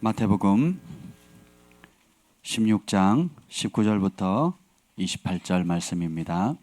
마태복음 16장 19절부터 28절 말씀입니다.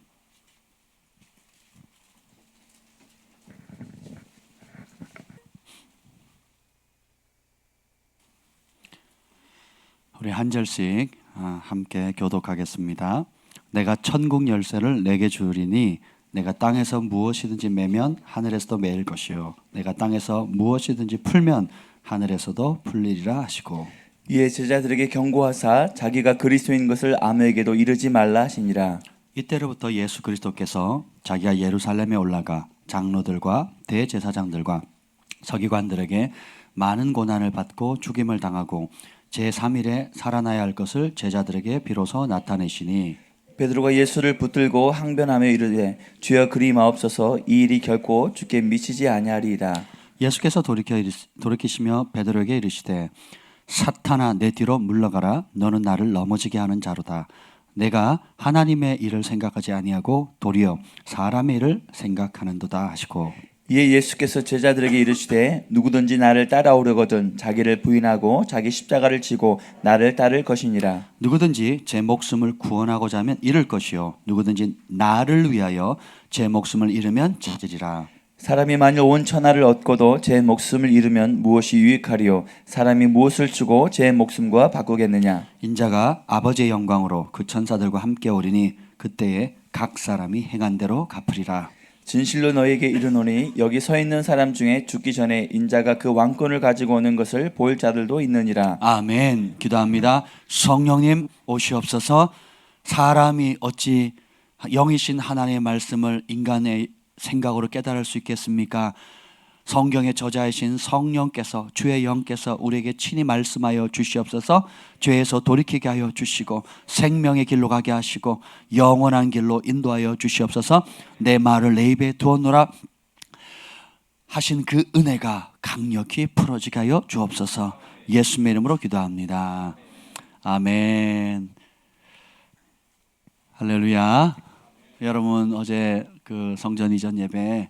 우리 한 절씩 함께 교독하겠습니다. 내가 천국 열쇠를 내게 주리니 내가 땅에서 무엇이든지 매면 하늘에서도 매일 것이요 내가 땅에서 무엇이든지 풀면 하늘에서도 풀리리라 하시고, 이에 제자들에게 경고하사 자기가 그리스도인 것을 아무에게도 이르지 말라 하시니라. 이때로부터 예수 그리스도께서 자기가 예루살렘에 올라가 장로들과 대제사장들과 서기관들에게 많은 고난을 받고 죽임을 당하고 제3일에 살아나야 할 것을 제자들에게 비로소 나타내시니, 베드로가 예수를 붙들고 항변하며 이르되 주여 그리 마옵소서, 이 일이 결코 주께 미치지 아니하리이다. 예수께서 돌이키시며 베드로에게 이르시되 사탄아 내 뒤로 물러가라. 너는 나를 넘어지게 하는 자로다. 내가 하나님의 일을 생각하지 아니하고 도리어 사람의 일을 생각하는도다 하시고, 이에 예수께서 제자들에게 이르시되 누구든지 나를 따라오려거든 자기를 부인하고 자기 십자가를 지고 나를 따를 것이니라. 누구든지 제 목숨을 구원하고자 하면 잃을 것이요 누구든지 나를 위하여 제 목숨을 잃으면 찾으리라. 사람이 만일 온 천하를 얻고도 제 목숨을 잃으면 무엇이 유익하리요? 사람이 무엇을 주고 제 목숨과 바꾸겠느냐? 인자가 아버지의 영광으로 그 천사들과 함께 오리니 그때에 각 사람이 행한 대로 갚으리라. 진실로 너희에게 이르노니 여기 서 있는 사람 중에 죽기 전에 인자가 그 왕권을 가지고 오는 것을 볼 자들도 있느니라. 아멘. 기도합니다. 성령님 오시옵소서. 사람이 어찌 영이신 하나님의 말씀을 인간의 생각으로 깨달을 수 있겠습니까? 성경의 저자이신 성령께서, 주의 영께서 우리에게 친히 말씀하여 주시옵소서. 죄에서 돌이키게 하여 주시고 생명의 길로 가게 하시고 영원한 길로 인도하여 주시옵소서. 내 말을 내 입에 두었노라 하신 그 은혜가 강력히 풀어지게 하여 주옵소서. 예수님의 이름으로 기도합니다. 아멘. 할렐루야. 여러분 어제 그 성전 이전 예배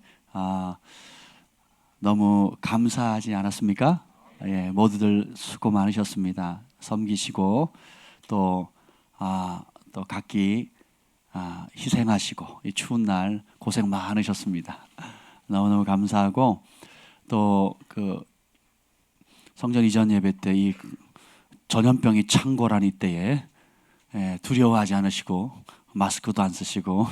너무 감사하지 않았습니까? 예, 모두들 수고 많으셨습니다. 섬기시고 또 각기 희생하시고 이 추운 날 고생 많으셨습니다. 너무너무 감사하고 또 그 성전 이전 예배 때 이 전염병이 창궐한 이때에 두려워하지 않으시고 마스크도 안 쓰시고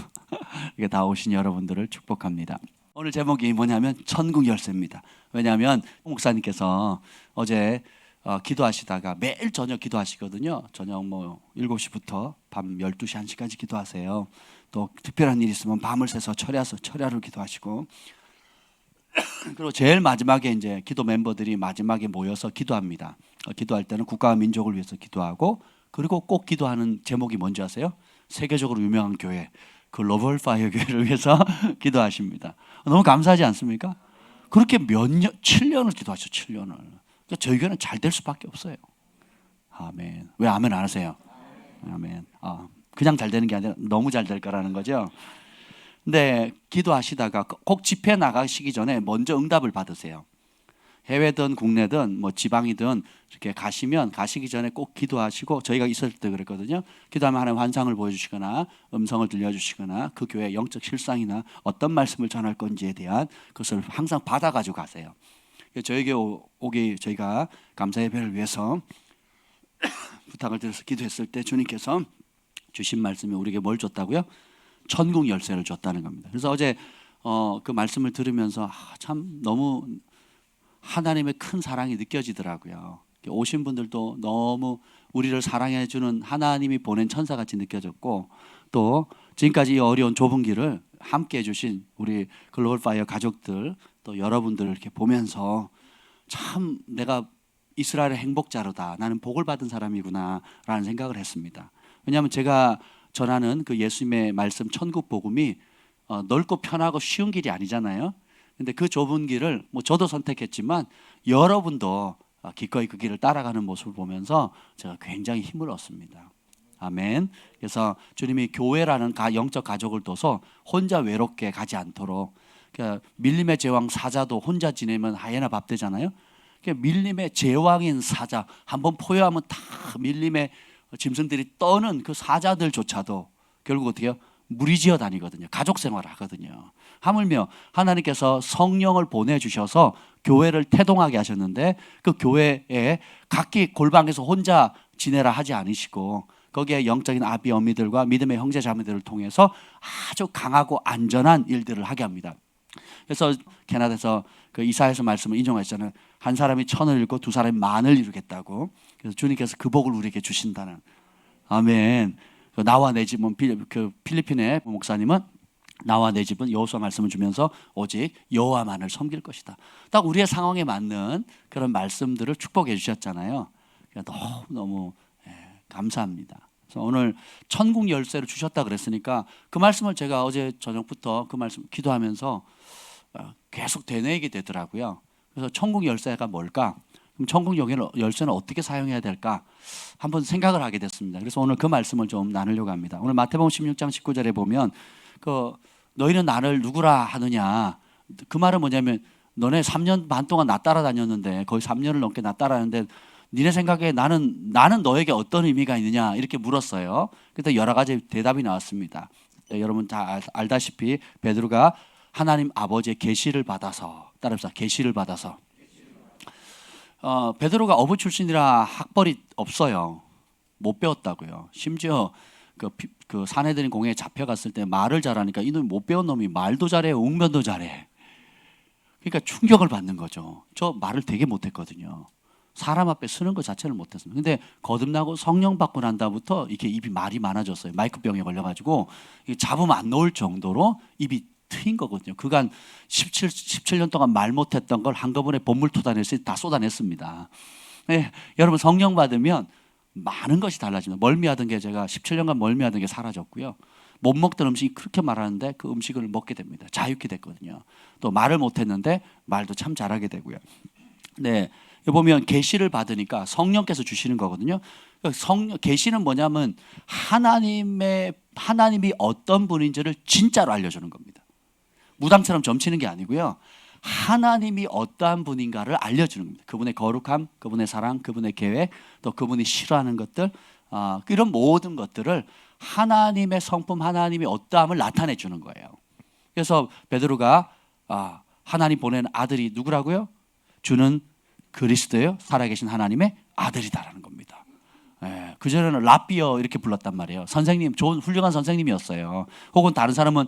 이게 다 오신 여러분들을 축복합니다. 오늘 제목이 뭐냐면 천국 열쇠입니다. 왜냐하면 목사님께서 어제 기도하시다가 매일 저녁 기도하시거든요. 저녁 7시부터 밤 12시 1시까지 기도하세요. 또 특별한 일 있으면 밤을 새서 철야로 기도하시고, 그리고 제일 마지막에 이제 기도 멤버들이 마지막에 모여서 기도합니다. 기도할 때는 국가와 민족을 위해서 기도하고, 그리고 꼭 기도하는 제목이 뭔지 아세요? 세계적으로 유명한 교회, 그 러브 파이어 교회를 위해서 기도하십니다. 너무 감사하지 않습니까? 그렇게 7년을 기도하죠. 7년을. 그러니까 저희 교회는 잘 될 수밖에 없어요. 아멘. 왜 아멘 안 하세요? 아멘. 그냥 잘 되는 게 아니라 너무 잘 될 거라는 거죠. 근데 기도하시다가 꼭 집회 나가시기 전에 먼저 응답을 받으세요. 해외든 국내든 지방이든 이렇게 가시기 전에 꼭 기도하시고, 저희가 있을 때 그랬거든요. 기도하면 하나님 환상을 보여주시거나 음성을 들려주시거나 그 교회 영적 실상이나 어떤 말씀을 전할 건지에 대한 그것을 항상 받아가지고 가세요. 저희 교회 오기 저희가 감사 예배를 위해서 부탁을 드려서 기도했을 때 주님께서 주신 말씀이 우리에게 뭘 줬다고요? 천국 열쇠를 줬다는 겁니다. 그래서 어제 그 말씀을 들으면서 참 너무 하나님의 큰 사랑이 느껴지더라고요. 오신 분들도 너무 우리를 사랑해 주는 하나님이 보낸 천사같이 느껴졌고, 또 지금까지 이 어려운 좁은 길을 함께 해주신 우리 글로벌 파이어 가족들, 또 여러분들을 이렇게 보면서 참 내가 이스라엘의 행복자로다, 나는 복을 받은 사람이구나 라는 생각을 했습니다. 왜냐하면 제가 전하는 그 예수님의 말씀 천국 복음이 넓고 편하고 쉬운 길이 아니잖아요. 근데 그 좁은 길을 저도 선택했지만 여러분도 기꺼이 그 길을 따라가는 모습을 보면서 제가 굉장히 힘을 얻습니다. 아멘. 그래서 주님이 교회라는 영적 가족을 둬서 혼자 외롭게 가지 않도록, 그러니까 밀림의 제왕 사자도 혼자 지내면 하예나 밥 되잖아요. 밀림의 제왕인 사자, 한번 포효하면 다 밀림의 짐승들이 떠는 그 사자들조차도 결국 어떻게 해요? 무리지어 다니거든요. 가족 생활을 하거든요. 하물며 하나님께서 성령을 보내주셔서 교회를 태동하게 하셨는데 그 교회에 각기 골방에서 혼자 지내라 하지 않으시고 거기에 영적인 아비 어미들과 믿음의 형제 자매들을 통해서 아주 강하고 안전한 일들을 하게 합니다. 그래서 캐나다에서 그 이사야서 말씀을 인용하셨잖아요. 한 사람이 천을 잃고 두 사람이 만을 이루겠다고. 그래서 주님께서 그 복을 우리에게 주신다는. 아멘. 나와 내 집은 그 필리핀의 목사님은 나와 내 집은 여호수아 말씀을 주면서 오직 여호와만을 섬길 것이다. 딱 우리의 상황에 맞는 그런 말씀들을 축복해 주셨잖아요. 너무 감사합니다. 그래서 오늘 천국 열쇠를 주셨다 그랬으니까 그 말씀을 제가 어제 저녁부터 그 말씀 기도하면서 계속 되뇌이게 되더라고요. 그래서 천국 열쇠가 뭘까? 그럼 천국 열쇠는 어떻게 사용해야 될까? 한번 생각을 하게 됐습니다. 그래서 오늘 그 말씀을 좀 나누려고 합니다. 오늘 마태복음 16장 19절에 보면 그 너희는 나를 누구라 하느냐? 그 말은 뭐냐면 너네 3년 반 동안 나 따라다녔는데 거의 3년을 넘게 나 따라다녔는데 니네 생각에 나는 너에게 어떤 의미가 있느냐? 이렇게 물었어요. 그때 여러 가지 대답이 나왔습니다. 여러분 다 알다시피 베드로가 하나님 아버지의 계시를 받아서 따라합시다. 계시를 받아서 베드로가 어부 출신이라 학벌이 없어요. 못 배웠다고요. 심지어 그 사내들인 공회에 잡혀갔을 때 말을 잘하니까 이놈이 못 배운 놈이 말도 잘해, 웅변도 잘해. 그러니까 충격을 받는 거죠. 저 말을 되게 못했거든요. 사람 앞에 서는 것 자체를 못했습니다. 근데 거듭나고 성령 받고 난 다음부터 이렇게 입이 말이 많아졌어요. 마이크병에 걸려가지고 잡으면 안 놓을 정도로 입이 트인 거거든요. 그간 17년 동안 말 못했던 걸 한꺼번에 본물토단에서 다 쏟아냈습니다. 네, 여러분 성령 받으면 많은 것이 달라집니다. 멀미하던 게 제가 17년간 멀미하던 게 사라졌고요. 못 먹던 음식이 그렇게 말하는데 그 음식을 먹게 됩니다. 자유케 됐거든요. 또 말을 못했는데 말도 참 잘하게 되고요. 네, 여기 보면 계시를 받으니까 성령께서 주시는 거거든요. 계시는 뭐냐면 하나님이 어떤 분인지를 진짜로 알려주는 겁니다. 무당처럼 점치는 게 아니고요. 하나님이 어떠한 분인가를 알려주는 겁니다. 그분의 거룩함, 그분의 사랑, 그분의 계획, 또 그분이 싫어하는 것들, 이런 모든 것들을 하나님의 성품, 하나님이 어떠함을 나타내 주는 거예요. 그래서 베드로가 하나님 보낸 아들이 누구라고요? 주는 그리스도예요. 살아계신 하나님의 아들이다라는 겁니다. 그전에는 라비어 이렇게 불렀단 말이에요. 선생님, 좋은 훌륭한 선생님이었어요. 혹은 다른 사람은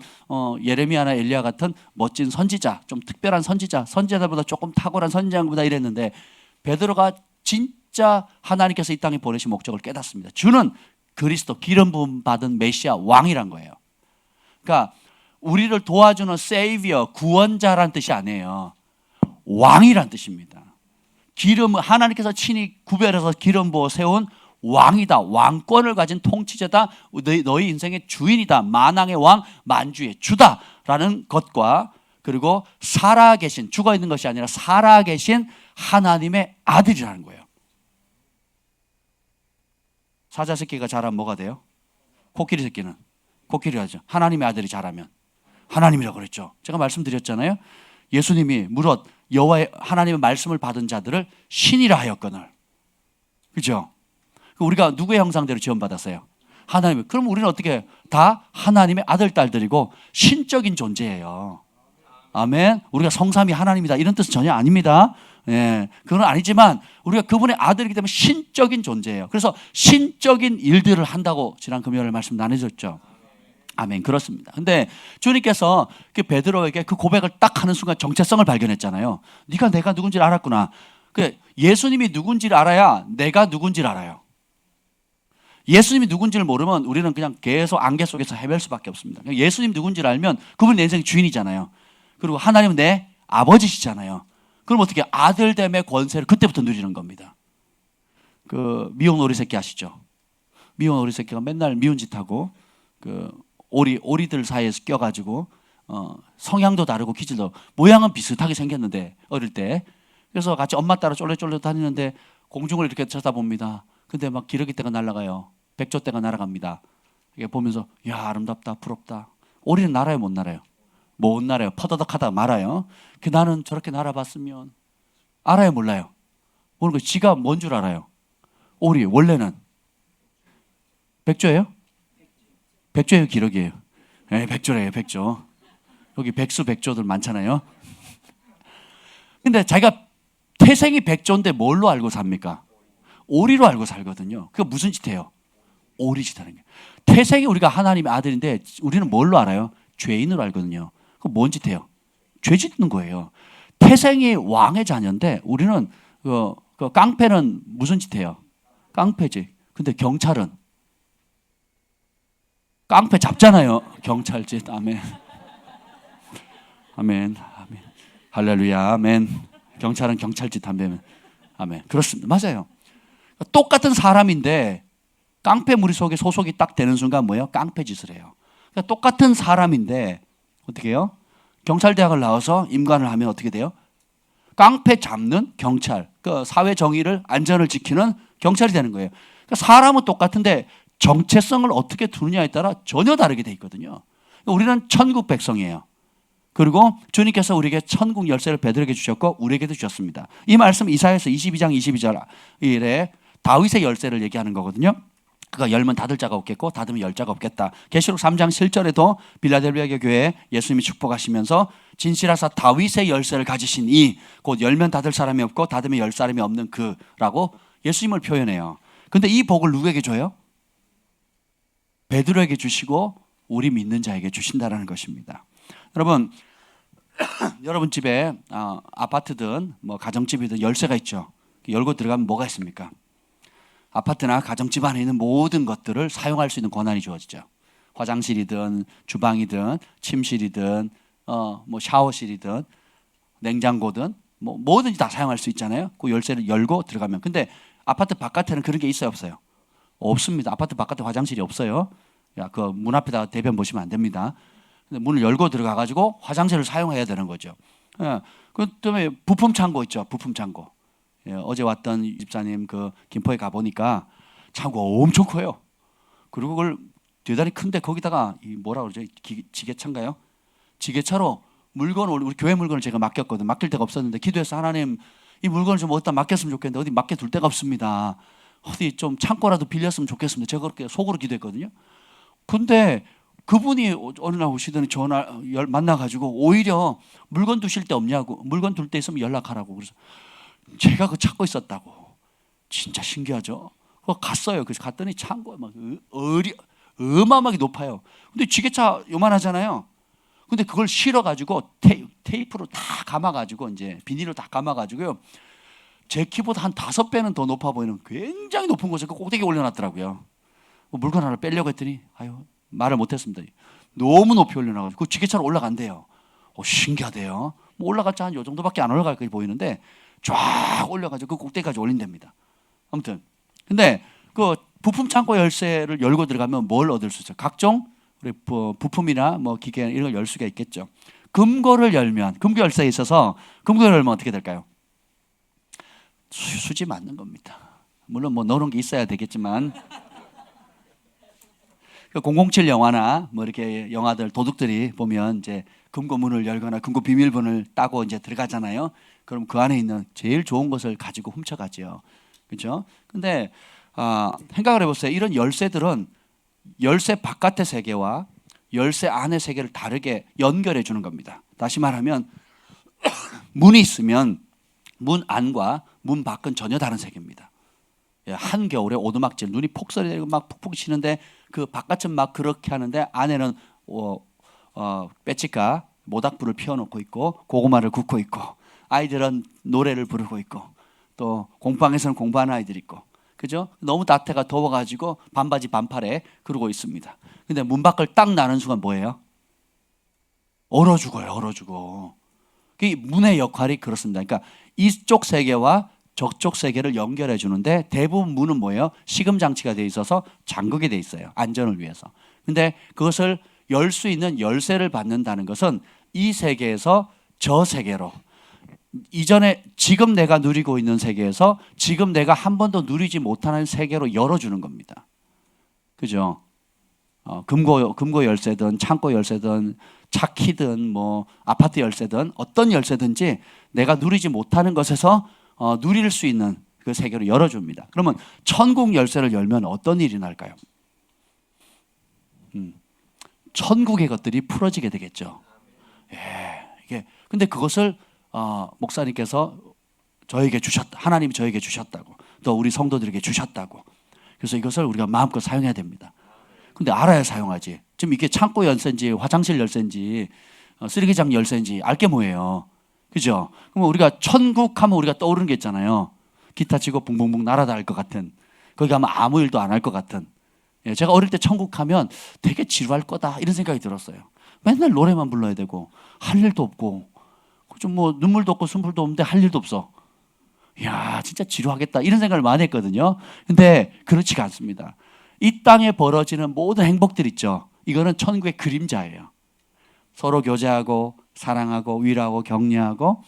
예레미야나 엘리야 같은 멋진 선지자, 좀 특별한 선지자들보다 조금 탁월한 선지자보다 이랬는데 베드로가 진짜 하나님께서 이 땅에 보내신 목적을 깨닫습니다. 주는 그리스도, 기름 부음 받은 메시아 왕이란 거예요. 그러니까 우리를 도와주는 세이비어, 구원자란 뜻이 아니에요. 왕이란 뜻입니다. 하나님께서 친히 구별해서 기름 부어 세운 왕이다. 왕권을 가진 통치자다. 너희 인생의 주인이다. 만왕의 왕, 만주의 주다라는 것과 그리고 살아계신, 죽어있는 것이 아니라 살아계신 하나님의 아들이라는 거예요. 사자 새끼가 자라면 뭐가 돼요? 코끼리 새끼는 코끼리 하죠. 하나님의 아들이 자라면 하나님이라고 그랬죠. 제가 말씀드렸잖아요. 예수님이 무릇 여호와의 하나님의 말씀을 받은 자들을 신이라 하였거늘. 그죠? 우리가 누구의 형상대로 지원받았어요? 하나님의. 그럼 우리는 어떻게 다 하나님의 아들, 딸들이고 신적인 존재예요. 아멘. 우리가 성삼위 하나님이다 이런 뜻은 전혀 아닙니다. 그건 아니지만 우리가 그분의 아들이기 때문에 신적인 존재예요. 그래서 신적인 일들을 한다고 지난 금요일에 말씀 나눠줬죠. 아멘. 그렇습니다. 근데 주님께서 그 베드로에게 그 고백을 딱 하는 순간 정체성을 발견했잖아요. 네가 내가 누군지를 알았구나. 예수님이 누군지를 알아야 내가 누군지를 알아요. 예수님이 누군지를 모르면 우리는 그냥 계속 안개 속에서 헤맬 수밖에 없습니다. 예수님 누군지를 알면 그분이 내 인생의 주인이잖아요. 그리고 하나님은 내 아버지시잖아요. 그럼 어떻게 아들됨의 권세를 그때부터 누리는 겁니다. 그 미혼 오리 새끼 아시죠? 미혼 오리 새끼가 맨날 미운 짓 하고 그 오리들 사이에서 껴가지고 성향도 다르고 기질도 모양은 비슷하게 생겼는데 어릴 때 그래서 같이 엄마 따라 쫄래쫄래 다니는데 공중을 이렇게 쳐다봅니다. 근데 막 기러기떼가 날아가요. 백조떼가 날아갑니다. 이게 보면서 야 아름답다 부럽다. 오리는 날아요 못 날아요? 못 날아요. 퍼더덕하다 말아요. 나는 저렇게 날아봤으면 알아요 몰라요? 모르는 거. 지가 뭔 줄 알아요? 오리. 원래는 백조예요? 백조예요, 기러기예요? 네, 백조래요, 백조. 여기 백수 백조들 많잖아요. 근데 자기가 태생이 백조인데 뭘로 알고 삽니까? 오리로 알고 살거든요. 그게 무슨 짓이에요? 오리짓 하는 게. 태생이 우리가 하나님의 아들인데 우리는 뭘로 알아요? 죄인으로 알거든요. 그럼 뭔 짓이에요? 죄 짓는 거예요. 태생이 왕의 자녀인데 우리는 그 깡패는 무슨 짓이에요? 깡패지. 근데 경찰은 깡패 잡잖아요. 경찰짓. 아멘. 아멘. 아멘. 할렐루야. 아멘. 경찰은 경찰짓 하면 아멘. 그렇습니다. 맞아요. 똑같은 사람인데 깡패 무리 속에 소속이 딱 되는 순간 뭐예요? 깡패 짓을 해요. 그러니까 똑같은 사람인데 어떻게 해요? 경찰대학을 나와서 임관을 하면 어떻게 돼요? 깡패 잡는 경찰, 그 사회 정의를 안전을 지키는 경찰이 되는 거예요. 그러니까 사람은 똑같은데 정체성을 어떻게 두느냐에 따라 전혀 다르게 돼 있거든요. 우리는 천국 백성이에요. 그리고 주님께서 우리에게 천국 열쇠를 베드로에게 주셨고 우리에게도 주셨습니다. 이 말씀 이사야서 22장 22절에 다윗의 열쇠를 얘기하는 거거든요. 그가 열면 닫을 자가 없겠고 닫으면 열 자가 없겠다. 계시록 3장 7절에도 빌라델비아 교회에 예수님이 축복하시면서 진실하사 다윗의 열쇠를 가지신 이 곧 열면 닫을 사람이 없고 닫으면 열 사람이 없는 그라고 예수님을 표현해요. 근데 이 복을 누구에게 줘요? 베드로에게 주시고 우리 믿는 자에게 주신다라는 것입니다. 여러분, 여러분 집에 아파트든 뭐 가정집이든 열쇠가 있죠. 열고 들어가면 뭐가 있습니까? 아파트나 가정집 안에 있는 모든 것들을 사용할 수 있는 권한이 주어지죠. 화장실이든 주방이든 침실이든 뭐 샤워실이든 냉장고든 뭐 뭐든지 다 사용할 수 있잖아요. 그 열쇠를 열고 들어가면. 근데 아파트 바깥에는 그런 게 있어요, 없어요? 없습니다. 아파트 바깥에 화장실이 없어요. 그 문 앞에다 대변 보시면 안 됩니다. 근데 문을 열고 들어가 가지고 화장실을 사용해야 되는 거죠. 그다음에 부품 창고 있죠. 부품 창고. 어제 왔던 집사님 그 김포에 가 보니까 창고 엄청 커요. 그리고 그걸 대단히 큰데 거기다가 이 뭐라 그러죠? 지게차인가요? 지게차로 물건을 우리 교회 물건을 제가 맡겼거든. 맡길 데가 없었는데 기도해서 하나님 이 물건을 좀 어디다 맡겼으면 좋겠는데 어디 맡겨둘 데가 없습니다. 어디 좀 창고라도 빌렸으면 좋겠습니다. 제가 그렇게 속으로 기도했거든요. 근데 그분이 어느 날 오시더니 전화 만나가지고 오히려 물건 두실 데 없냐고, 물건 둘 데 있으면 연락하라고. 그래서 제가 그 찾고 있었다고. 진짜 신기하죠. 그거 갔어요. 그래서 갔더니 창고에 막 어마어마하게 높아요. 근데 지게차 요만하잖아요. 근데 그걸 실어가지고 테이프로 다 감아가지고 이제 비닐로 다 감아가지고요. 제 키보다 한 5배는 더 높아 보이는 굉장히 높은 곳에 그 꼭대기에 올려놨더라고요. 물건 하나 빼려고 했더니 말을 못했습니다. 너무 높이 올려놔가지고 그 지게차로 올라간대요. 신기하대요. 뭐 올라갔자 한 요 정도밖에 안 올라갈 거 보이는데 쫙 올려가지고 그 꼭대기까지 올린답니다. 아무튼 근데 그 부품 창고 열쇠를 열고 들어가면 뭘 얻을 수 있어요? 각종 우리 부품이나 뭐 기계 이런 걸 열 수가 있겠죠. 금고를 열면 금고 열쇠에 있어서 금고를 열면 어떻게 될까요? 수지 맞는 겁니다. 물론 뭐 넣어놓은 게 있어야 되겠지만 007 영화나 뭐 이렇게 영화들 도둑들이 보면 이제 금고 문을 열거나 금고 비밀번호를 따고 이제 들어가잖아요. 그럼 그 안에 있는 제일 좋은 것을 가지고 훔쳐가죠. 그렇죠? 근데 생각을 해보세요. 이런 열쇠들은 열쇠 바깥의 세계와 열쇠 안의 세계를 다르게 연결해 주는 겁니다. 다시 말하면 문이 있으면 문 안과 문 밖은 전혀 다른 세계입니다. 한겨울에 오두막질 눈이 폭설이 막 푹푹 치는데 그 바깥은 막 그렇게 하는데 안에는 빼치가 모닥불을 피워놓고 있고 고구마를 굽고 있고 아이들은 노래를 부르고 있고 또 공방에서는 공부하는 아이들이 있고 그죠? 너무 따뜻해가 더워가지고 반바지 반팔에 그러고 있습니다. 근데 문 밖을 딱 나는 순간 뭐예요? 얼어 죽어요. 얼어 죽어. 그 문의 역할이 그렇습니다. 그러니까 이쪽 세계와 저쪽 세계를 연결해 주는데 대부분 문은 뭐예요? 시금 장치가 돼 있어서 잠그게 돼 있어요. 안전을 위해서. 근데 그것을 열 수 있는 열쇠를 받는다는 것은 이 세계에서 저 세계로 이전에 지금 내가 누리고 있는 세계에서 지금 내가 한 번도 누리지 못하는 세계로 열어주는 겁니다. 그죠? 금고 열쇠든 창고 열쇠든 차키든 뭐 아파트 열쇠든 어떤 열쇠든지 내가 누리지 못하는 것에서 누릴 수 있는 그 세계로 열어줍니다. 그러면 천국 열쇠를 열면 어떤 일이 날까요? 천국의 것들이 풀어지게 되겠죠. 예, 이게 근데 그것을 목사님께서 저에게 주셨다. 하나님이 저에게 주셨다고. 또 우리 성도들에게 주셨다고. 그래서 이것을 우리가 마음껏 사용해야 됩니다. 근데 알아야 사용하지. 지금 이게 창고 열쇠인지 화장실 열쇠인지 쓰레기장 열쇠인지 알게 뭐예요. 그죠? 그럼 우리가 천국 하면 우리가 떠오르는 게 있잖아요. 기타 치고 붕붕붕 날아다닐 것 같은. 거기 가면 아무 일도 안 할 것 같은. 예, 제가 어릴 때 천국 하면 되게 지루할 거다 이런 생각이 들었어요. 맨날 노래만 불러야 되고 할 일도 없고 좀 뭐 눈물도 없고 숨풀도 없는데 할 일도 없어. 이야 진짜 지루하겠다 이런 생각을 많이 했거든요. 근데 그렇지가 않습니다. 이 땅에 벌어지는 모든 행복들 있죠. 이거는 천국의 그림자예요. 서로 교제하고 사랑하고 위로하고 격려하고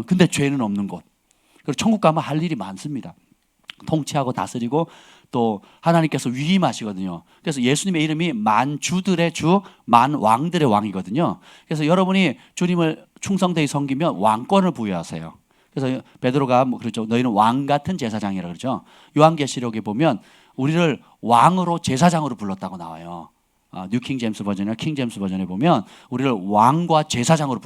근데 죄는 없는 곳. 그리고 천국 가면 할 일이 많습니다. 통치하고 다스리고 또 하나님께서 위임하시거든요. 그래서 예수님의 이름이 만주들의 주, 만왕들의 왕이거든요. 그래서 여러분이 주님을 충성되이 섬기면 왕권을 부여하세요. 그래서 베드로가 그렇죠. 너희는 왕 같은 제사장이라 그러죠. 요한계시록에 보면 우리를 왕으로 제사장으로 불렀다고 나와요. 뉴킹 제임스 버전이나 킹 제임스 버전에 보면 우리를 왕과 제사장으로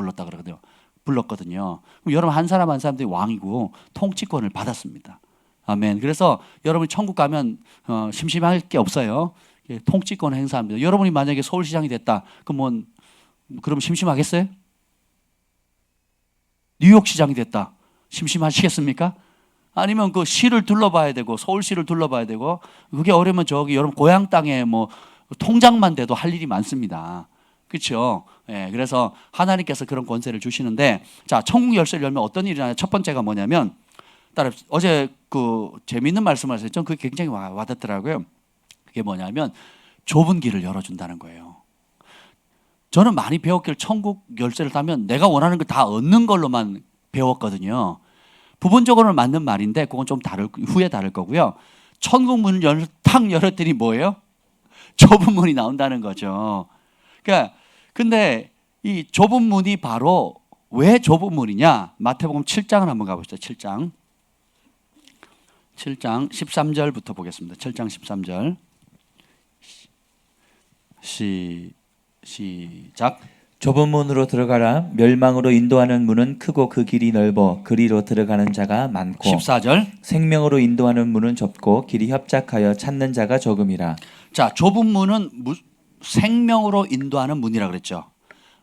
불렀거든요. 그럼 여러분 한 사람 한 사람들이 왕이고 통치권을 받았습니다. 아멘. 그래서 여러분이 천국 가면 심심할 게 없어요. 통치권 행사합니다. 여러분이 만약에 서울시장이 됐다. 그럼 심심하겠어요? 뉴욕시장이 됐다. 심심하시겠습니까? 아니면 그 시를 둘러봐야 되고 서울시를 둘러봐야 되고 그게 어려우면 저기 여러분 고향 땅에 뭐 통장만 돼도 할 일이 많습니다. 그렇죠? 예, 그래서 하나님께서 그런 권세를 주시는데 자 천국 열쇠를 열면 어떤 일이 나냐? 첫 번째가 뭐냐면 어제 그 재미있는 말씀을 하셨죠? 그게 굉장히 와닿더라고요. 그게 뭐냐면 좁은 길을 열어준다는 거예요. 저는 많이 배웠길 천국 열쇠를 타면 내가 원하는 걸 다 얻는 걸로만 배웠거든요. 부분적으로는 맞는 말인데 그건 좀 후에 다를 거고요. 천국 문을 탁 열었더니 뭐예요? 좁은 문이 나온다는 거죠. 그러니까 근데 이 좁은 문이 바로 왜 좁은 문이냐? 마태복음 7장을 한번 가보시죠. 7장 13절부터 보겠습니다. 7장 13절 시작. 좁은 문으로 들어가라. 멸망으로 인도하는 문은 크고 그 길이 넓어 그리로 들어가는 자가 많고 14절. 생명으로 인도하는 문은 좁고 길이 협착하여 찾는 자가 적음이라. 자, 좁은 문은 생명으로 인도하는 문이라 그랬죠.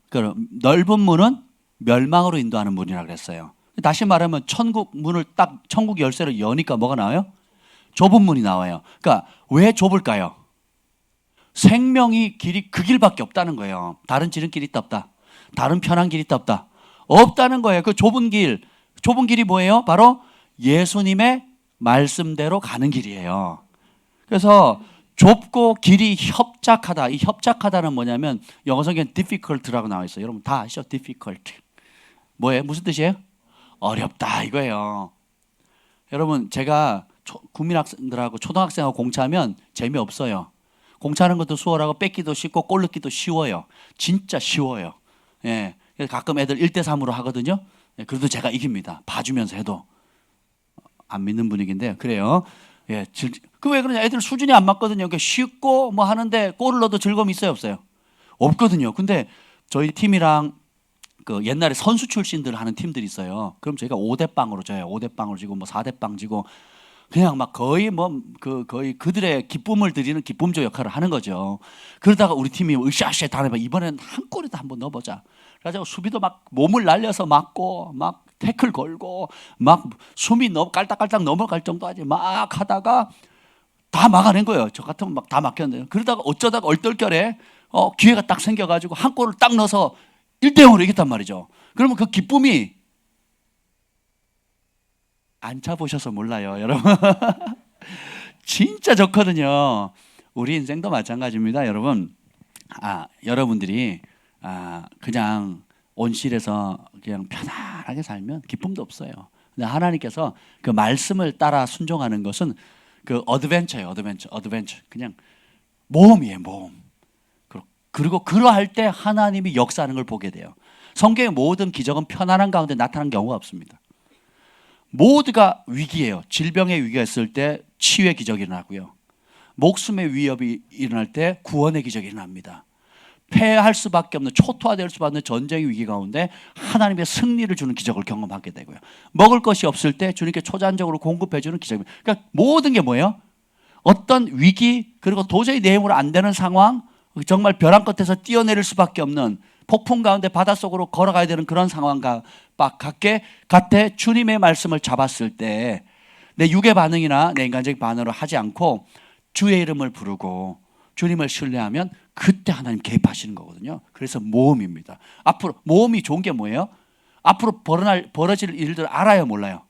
그럼 넓은 문은 멸망으로 인도하는 문이라 그랬어요. 다시 말하면 천국 문을 딱 천국 열쇠를 여니까 뭐가 나와요? 좁은 문이 나와요. 그러니까 왜 좁을까요? 생명이 길이 그 길밖에 없다는 거예요. 다른 지름길이 있다 없다. 다른 편한 길이 있다 없다. 없다는 거예요. 그 좁은 길이 뭐예요? 바로 예수님의 말씀대로 가는 길이에요. 그래서 좁고 길이 협착하다. 이 협착하다는 뭐냐면 영어 성경에 difficult라고 나와 있어요. 여러분 다 아시죠? difficult. 뭐예요? 무슨 뜻이에요? 어렵다 이거예요. 여러분 제가 국민학생들하고 초등학생하고 공차하면 재미없어요. 공차하는 것도 수월하고 뺏기도 쉽고 골 넣기도 쉬워요. 진짜 쉬워요. 예. 그래서 가끔 애들 1대3으로 하거든요. 예. 그래도 제가 이깁니다. 봐주면서 해도. 안 믿는 분위기인데요. 그래요. 예. 그 왜 그러냐? 애들 수준이 안 맞거든요. 그러니까 쉽고 뭐 하는데 골을 넣어도 즐거움이 있어요, 없어요? 없거든요. 근데 저희 팀이랑 그 옛날에 선수 출신들 하는 팀들이 있어요. 그럼 저희가 5대0으로 져요. 5대0으로 지고 뭐 4대0 지고 그냥 막 거의 거의 그들의 기쁨을 드리는 기쁨조 역할을 하는 거죠. 그러다가 우리 팀이 으쌰으쌰 다녀봐. 이번엔 한 골이도 한번 넣어보자. 그래가지고 수비도 막 몸을 날려서 막고 막 태클 걸고 막 숨이 깔딱깔딱 넘어갈 정도까지 막 하다가 다 막아낸 거예요. 저 같으면 막 다 막혔는데 그러다가 어쩌다가 얼떨결에 기회가 딱 생겨가지고 한 골을 딱 넣어서 1대0으로 이겼단 말이죠. 그러면 그 기쁨이 안 차보셔서 몰라요, 여러분. 진짜 좋거든요. 우리 인생도 마찬가지입니다, 여러분. 여러분들이 그냥 온실에서 그냥 편안하게 살면 기쁨도 없어요. 근데 하나님께서 그 말씀을 따라 순종하는 것은 그 어드벤처예요, 어드벤처. 그냥 모험이에요, 모험. 그리고 그러할 때 하나님이 역사하는 걸 보게 돼요. 성경의 모든 기적은 편안한 가운데 나타난 경우가 없습니다. 모두가 위기예요. 질병의 위기가 있을 때 치유의 기적이 일어나고요. 목숨의 위협이 일어날 때 구원의 기적이 일어납니다. 패할 수밖에 없는, 초토화될 수밖에 없는 전쟁의 위기 가운데 하나님의 승리를 주는 기적을 경험하게 되고요. 먹을 것이 없을 때 주님께 초자연적으로 공급해 주는 기적입니다. 그러니까 모든 게 뭐예요? 어떤 위기, 그리고 도저히 내 힘으로 안 되는 상황, 정말 벼랑 끝에서 뛰어내릴 수밖에 없는 폭풍 가운데 바닷속으로 걸어가야 되는 그런 상황과 같게 주님의 말씀을 잡았을 때 내 육의 반응이나 내 인간적인 반응으로 하지 않고 주의 이름을 부르고 주님을 신뢰하면 그때 하나님 개입하시는 거거든요. 그래서 모험입니다. 앞으로 모험이 좋은 게 뭐예요? 앞으로 벌어질 일들 알아요, 몰라요?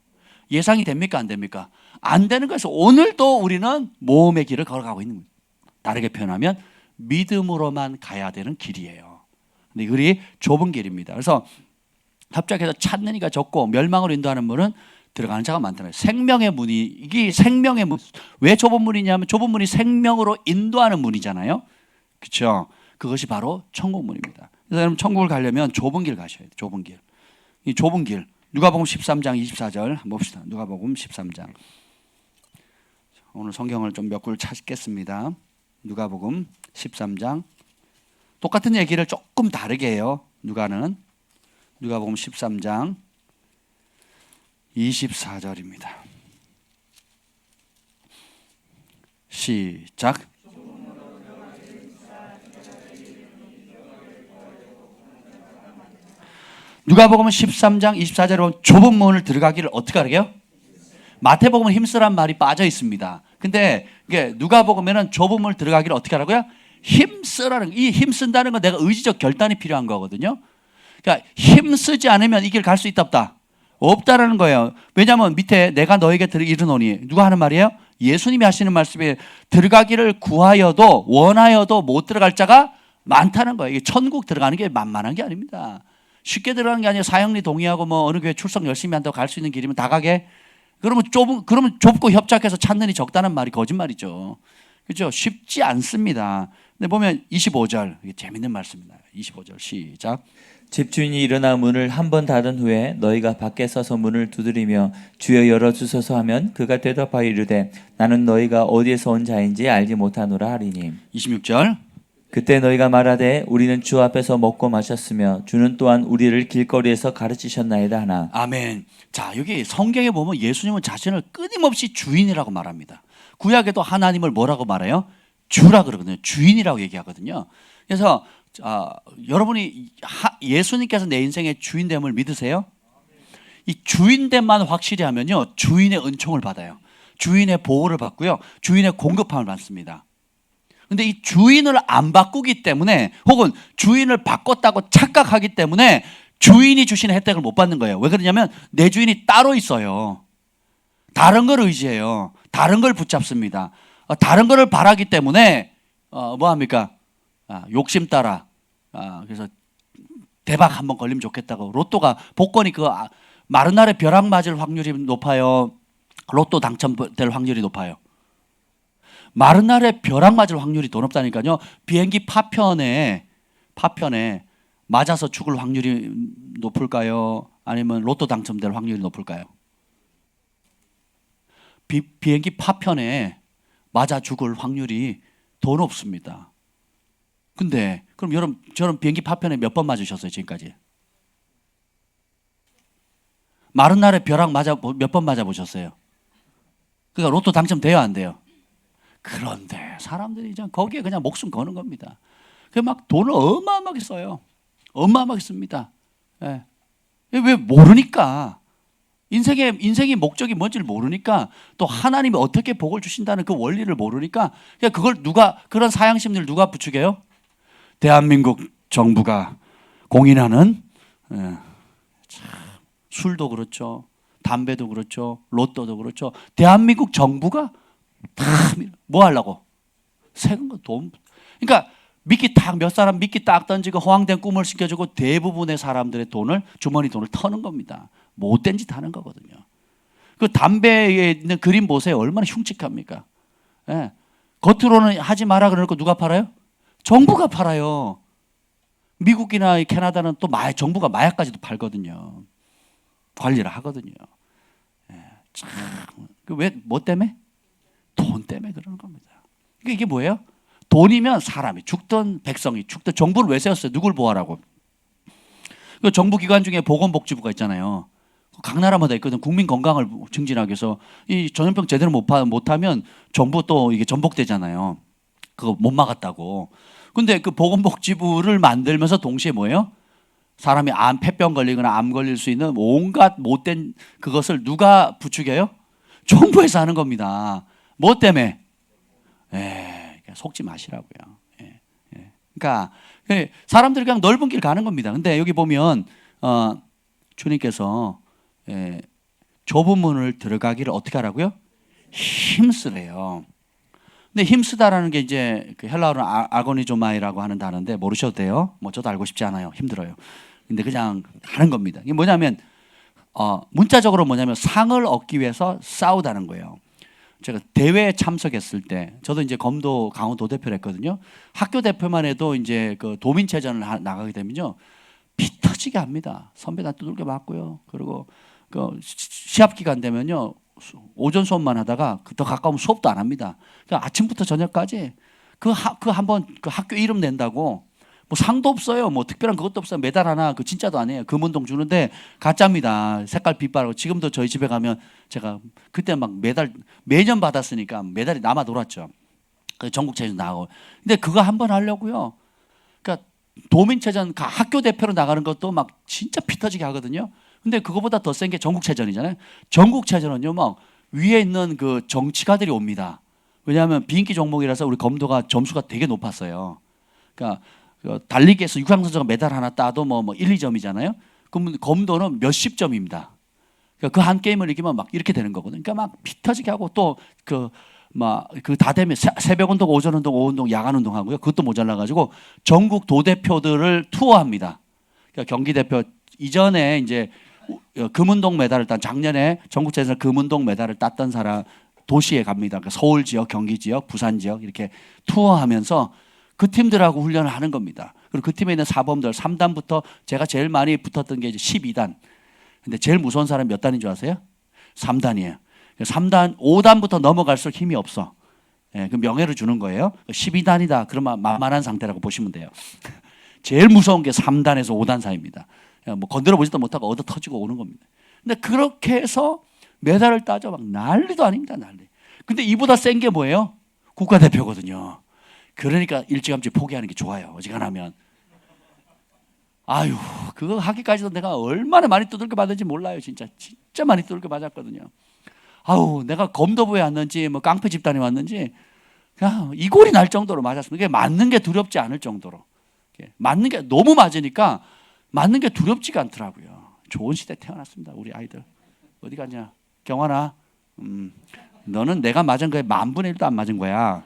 예상이 됩니까, 안 됩니까? 안 되는 것에서 오늘도 우리는 모험의 길을 걸어가고 있는 거예요. 다르게 표현하면 믿음으로만 가야 되는 길이에요. 근데 이 길이 좁은 길입니다. 그래서 합작해서 찾는 이가 적고 멸망으로 인도하는 문은 들어가는 자가 많다는 거예요. 생명의 문이, 이게 생명의 문. 왜 좁은 문이냐면 좁은 문이 생명으로 인도하는 문이잖아요. 그렇죠? 그것이 바로 천국 문입니다. 그래서 여러분 천국을 가려면 좁은 길 가셔야 돼요. 좁은 길. 이 좁은 길. 누가복음 13장 24절 한번 봅시다. 누가복음 13장. 오늘 성경을 좀 몇 굴 찾겠습니다. 누가복음 13장. 똑같은 얘기를 조금 다르게 해요. 누가복음 13장 24절입니다. 시작. 누가복음 13장 24절에 보면 좁은 문을 들어가기를 어떻게 하게요? 마태복음은 힘쓰란 말이 빠져 있습니다. 근데 이게 누가복음에는 좁은 문을 들어가기를 어떻게 하라고요? 힘쓰라는, 이 힘쓴다는 건 내가 의지적 결단이 필요한 거거든요. 그러니까 힘쓰지 않으면 이 길 갈 수 있다 없다? 없다라는 거예요. 왜냐하면 밑에 내가 너에게 이르노니, 누가 하는 말이에요? 예수님이 하시는 말씀에 들어가기를 구하여도 원하여도 못 들어갈 자가 많다는 거예요. 이게 천국 들어가는 게 만만한 게 아닙니다. 쉽게 들어가는 게 아니라 사형리 동의하고 뭐 어느 교회 출석 열심히 한다고 갈 수 있는 길이면 다 가게? 그러면 좁고 협착해서 찾는 이 적다는 말이 거짓말이죠. 그렇죠? 쉽지 않습니다. 근데 보면 25절, 이게 재밌는 말씀입니다. 25절 시작. 집주인이 일어나 문을 한 번 닫은 후에 너희가 밖에 서서 문을 두드리며 주여 열어주소서 하면 그가 대답하여 이르되 나는 너희가 어디에서 온 자인지 알지 못하노라 하리니. 26절. 그때 너희가 말하되 우리는 주 앞에서 먹고 마셨으며 주는 또한 우리를 길거리에서 가르치셨나이다 하나. 아멘. 자, 여기 성경에 보면 예수님은 자신을 끊임없이 주인이라고 말합니다. 구약에도 하나님을 뭐라고 말해요? 주라 그러거든요. 주인이라고 얘기하거든요. 그래서 여러분이 예수님께서 내 인생의 주인됨을 믿으세요? 이 주인됨만 확실히 하면요, 주인의 은총을 받아요. 주인의 보호를 받고요, 주인의 공급함을 받습니다. 근데 이 주인을 안 바꾸기 때문에, 혹은 주인을 바꿨다고 착각하기 때문에 주인이 주시는 혜택을 못 받는 거예요. 왜 그러냐면 내 주인이 따로 있어요. 다른 걸 의지해요. 다른 걸 붙잡습니다. 다른 거를 바라기 때문에 뭐 합니까? 욕심 따라. 그래서 대박 한번 걸리면 좋겠다고 로또가 복권이 마른 날에 벼락 맞을 확률이 높아요? 로또 당첨될 확률이 높아요? 마른 날에 벼락 맞을 확률이 더 높다니까요. 비행기 파편에 맞아서 죽을 확률이 높을까요? 아니면 로또 당첨될 확률이 높을까요? 비행기 파편에 맞아 죽을 확률이 더 높습니다. 근데 그럼 여러분, 저는 비행기 파편에 몇 번 맞으셨어요, 지금까지? 마른 날에 벼락 몇 번 맞아보셨어요? 그러니까 로또 당첨돼요, 안 돼요? 그런데 사람들이 이제 거기에 그냥 목숨 거는 겁니다. 그 막 돈을 어마어마하게 써요. 어마어마하게 씁니다. 예. 왜 모르니까. 인생의 목적이 뭔지를 모르니까, 또 하나님이 어떻게 복을 주신다는 그 원리를 모르니까, 그걸 그런 사양심리를 누가 부추겨요? 대한민국 정부가 공인하는, 참, 술도 그렇죠, 담배도 그렇죠, 로또도 그렇죠. 대한민국 정부가 다 뭐 하려고? 세금 돈. 그러니까 몇 사람 미끼 딱 던지고 허황된 꿈을 시켜주고 대부분의 사람들의 주머니 돈을 터는 겁니다. 못된 짓 하는 거거든요. 그 담배에 있는 그림 보세요. 얼마나 흉측합니까? 예. 겉으로는 하지 마라 그러고 누가 팔아요? 정부가 팔아요. 미국이나 캐나다는 또 정부가 마약까지도 팔거든요. 관리를 하거든요. 예. 뭐 때문에? 돈 때문에 그러는 겁니다. 그러니까 이게 뭐예요? 돈이면 사람이 죽든 백성이 죽든 정부를 왜 세웠어요? 누굴 보호하라고? 그 정부 기관 중에 보건복지부가 있잖아요. 각 나라마다 있거든. 국민 건강을 증진하기 위해서 이 전염병 제대로 못하면 정부 또 이게 전복되잖아요. 그거 못 막았다고. 근데 그 보건복지부를 만들면서 동시에 뭐예요? 사람이 폐병 걸리거나 암 걸릴 수 있는 온갖 못된 그것을 누가 부추겨요? 정부에서 하는 겁니다. 뭐 때문에? 속지 마시라고요. 그러니까 사람들이 그냥 넓은 길 가는 겁니다. 근데 여기 보면 주님께서 좁은 문을 들어가기를 어떻게 하라고요? 힘쓰래요. 근데 힘쓰다라는 게 이제 그 헬라어로 아고니조마이라고 하는 단어인데 모르셔도 돼요. 뭐 저도 알고 싶지 않아요. 힘들어요. 근데 그냥 하는 겁니다. 이게 뭐냐면 문자적으로 뭐냐면 상을 얻기 위해서 싸우다는 거예요. 제가 대회에 참석했을 때 저도 이제 검도 강원도 대표를 했거든요. 학교 대표만 해도 이제 그 도민체전을 나가게 되면요 피 터지게 합니다. 선배들한테 두들겨 맞고요. 그리고 그 시합 기간 되면요 오전 수업만 하다가 더 가까우면 수업도 안 합니다. 그러니까 아침부터 저녁까지 그 한번 그 학교 이름 낸다고 뭐 상도 없어요. 뭐 특별한 그것도 없어요. 메달 하나 그 진짜도 아니에요. 금운동 주는데 가짜입니다. 색깔 빛바라고. 지금도 저희 집에 가면 제가 그때 막 메달 매년 받았으니까 메달이 남아 돌았죠. 그 전국체전 나가고. 근데 그거 한번 하려고요. 그러니까 도민체전 학교 대표로 나가는 것도 막 진짜 피 터지게 하거든요. 근데 그거보다 더 센 게 전국체전이잖아요. 전국체전은요 막 위에 있는 그 정치가들이 옵니다. 왜냐하면 비인기 종목이라서 우리 검도가 점수가 되게 높았어요. 그러니까 달리기에서 유광 선수가 메달 하나 따도 뭐 1, 2점이잖아요. 그러면 검도는 몇십 점입니다. 그러니까 그 한 게임을 이기면 막 이렇게 되는 거거든요. 그러니까 막 피 터지게 하고 또 그 다 되면 새벽 운동, 오전 운동, 오후 운동, 야간 운동 하고요. 그것도 모자라 가지고 전국 도대표들을 투어합니다. 그러니까 경기 대표 이전에 이제 금운동 메달을 딴 작년에 전국체전에서 금운동 메달을 땄던 사람 도시에 갑니다. 그러니까 서울 지역, 경기 지역, 부산 지역 이렇게 투어하면서 그 팀들하고 훈련을 하는 겁니다. 그리고 그 팀에 있는 사범들 3단부터 제가 제일 많이 붙었던 게 이제 12단. 근데 제일 무서운 사람이 몇 단인 줄 아세요? 3단이에요. 3단, 5단부터 넘어갈수록 힘이 없어. 그 명예를 주는 거예요. 12단이다. 그러면 만만한 상태라고 보시면 돼요. 제일 무서운 게 3단에서 5단 사이입니다. 뭐 건드려 보지도 못하고 얻어 터지고 오는 겁니다. 근데 그렇게 해서 메달을 따져 막 난리도 아닙니다. 난리. 근데 이보다 센 게 뭐예요? 국가대표거든요. 그러니까 일찌감치 포기하는 게 좋아요. 어지간하면. 아유, 그거 하기까지도 내가 얼마나 많이 두들겨 맞은지 몰라요. 진짜 많이 두들겨 맞았거든요. 아우, 내가 검도부에 왔는지 뭐 깡패 집단에 왔는지 그냥 이골이 날 정도로 맞았습니다. 그게 맞는 게 두렵지 않을 정도로. 맞는 게 너무 맞으니까 맞는 게 두렵지가 않더라고요. 좋은 시대 태어났습니다. 우리 아이들. 어디 갔냐? 경환아, 너는 내가 맞은 거에 10,000분의 1도 안 맞은 거야.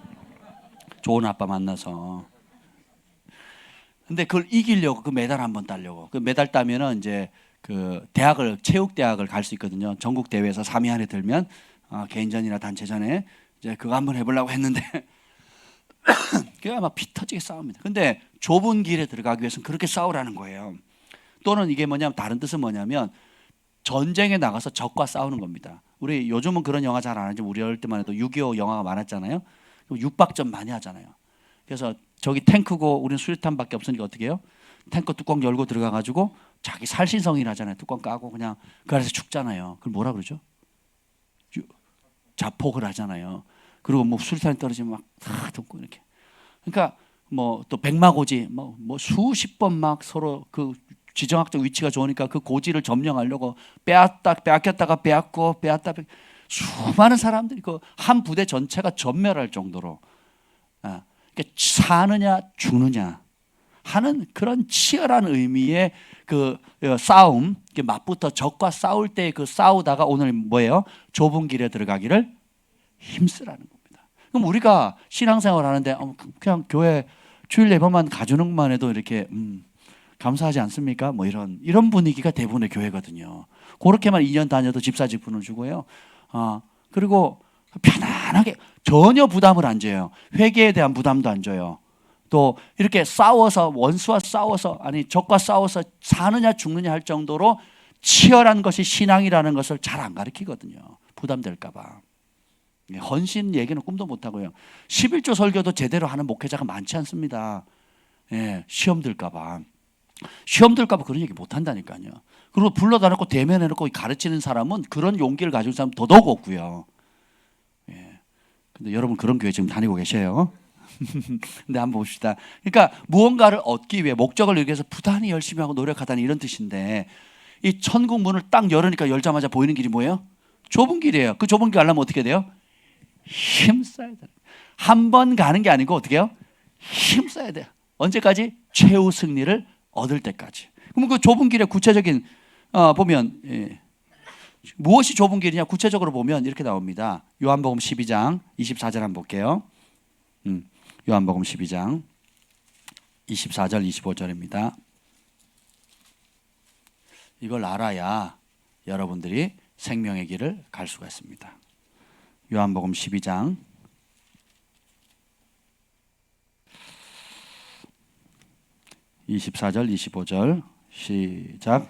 좋은 아빠 만나서. 근데 그걸 이기려고 그 메달 한번 따려고. 그 메달 따면은 이제 그 대학을 체육대학을 갈 수 있거든요. 전국 대회에서 3위 안에 들면 개인전이나 단체전에 이제 그거 한번 해보려고 했는데 그게 막 피 터지게 싸웁니다. 근데 좁은 길에 들어가기 위해서는 그렇게 싸우라는 거예요. 또는 이게 뭐냐면 다른 뜻은 뭐냐면 전쟁에 나가서 적과 싸우는 겁니다. 우리 요즘은 그런 영화 잘 안 하지만 우리 어릴 때만 해도 6.25 영화가 많았잖아요. 육박전 많이 하잖아요. 그래서 저기 탱크고 우리는 수류탄밖에 없으니까 어떻게 해요? 탱크 뚜껑 열고 들어가가지고 자기 살신성인 하잖아요. 뚜껑 까고 그냥 그 안에서 죽잖아요. 그걸 뭐라 그러죠? 자폭을 하잖아요. 그리고 뭐 수류탄이 떨어지면 막다 덮고 이렇게. 그러니까 뭐 또 백마고지 뭐 수십 번 막 서로 그 지정학적 위치가 좋으니까 그 고지를 점령하려고 빼앗겼다가 빼앗고 수많은 사람들이 그 한 부대 전체가 전멸할 정도로 그러니까 사느냐 죽느냐 하는 그런 치열한 의미의 그 싸움, 맞붙어 적과 싸울 때 그 싸우다가 오늘 뭐예요? 좁은 길에 들어가기를 힘쓰라는 겁니다. 그럼 우리가 신앙생활 하는데 그냥 교회 주일 예배만 가주는 것만 해도 이렇게 감사하지 않습니까? 뭐 이런 분위기가 대부분의 교회거든요. 그렇게만 2년 다녀도 집사 직분을 주고요. 그리고 편안하게 전혀 부담을 안 줘요. 회개에 대한 부담도 안 줘요. 또 이렇게 싸워서 원수와 싸워서 아니 적과 싸워서 사느냐 죽느냐 할 정도로 치열한 것이 신앙이라는 것을 잘 안 가르치거든요. 부담될까 봐. 헌신 얘기는 꿈도 못 하고요. 11조 설교도 제대로 하는 목회자가 많지 않습니다. 예, 시험 들까 봐. 시험 들까 봐 그런 얘기 못 한다니까요. 그리고 불러다 놓고 대면해 놓고 가르치는 사람은 그런 용기를 가진 사람 더더욱 없고요. 예. 근데 여러분 그런 교회 지금 다니고 계세요. 근데 한번 봅시다. 그러니까 무언가를 얻기 위해 목적을 이루기 위해서 부단히 열심히 하고 노력하다는 이런 뜻인데, 이 천국 문을 딱 열으니까 열자마자 보이는 길이 뭐예요? 좁은 길이에요. 그 좁은 길 가려면 어떻게 돼요? 힘써야 돼요. 한 번 가는 게 아니고 어떻게 해요? 힘써야 돼요. 언제까지? 최후 승리를 얻을 때까지. 그럼 그 좁은 길의 구체적인 보면 무엇이 좁은 길이냐? 구체적으로 보면 이렇게 나옵니다. 요한복음 12장 24절 한번 볼게요. 요한복음 12장 24절 25절입니다. 이걸 알아야 여러분들이 생명의 길을 갈 수가 있습니다. 요한복음 12장 24절 25절 시작.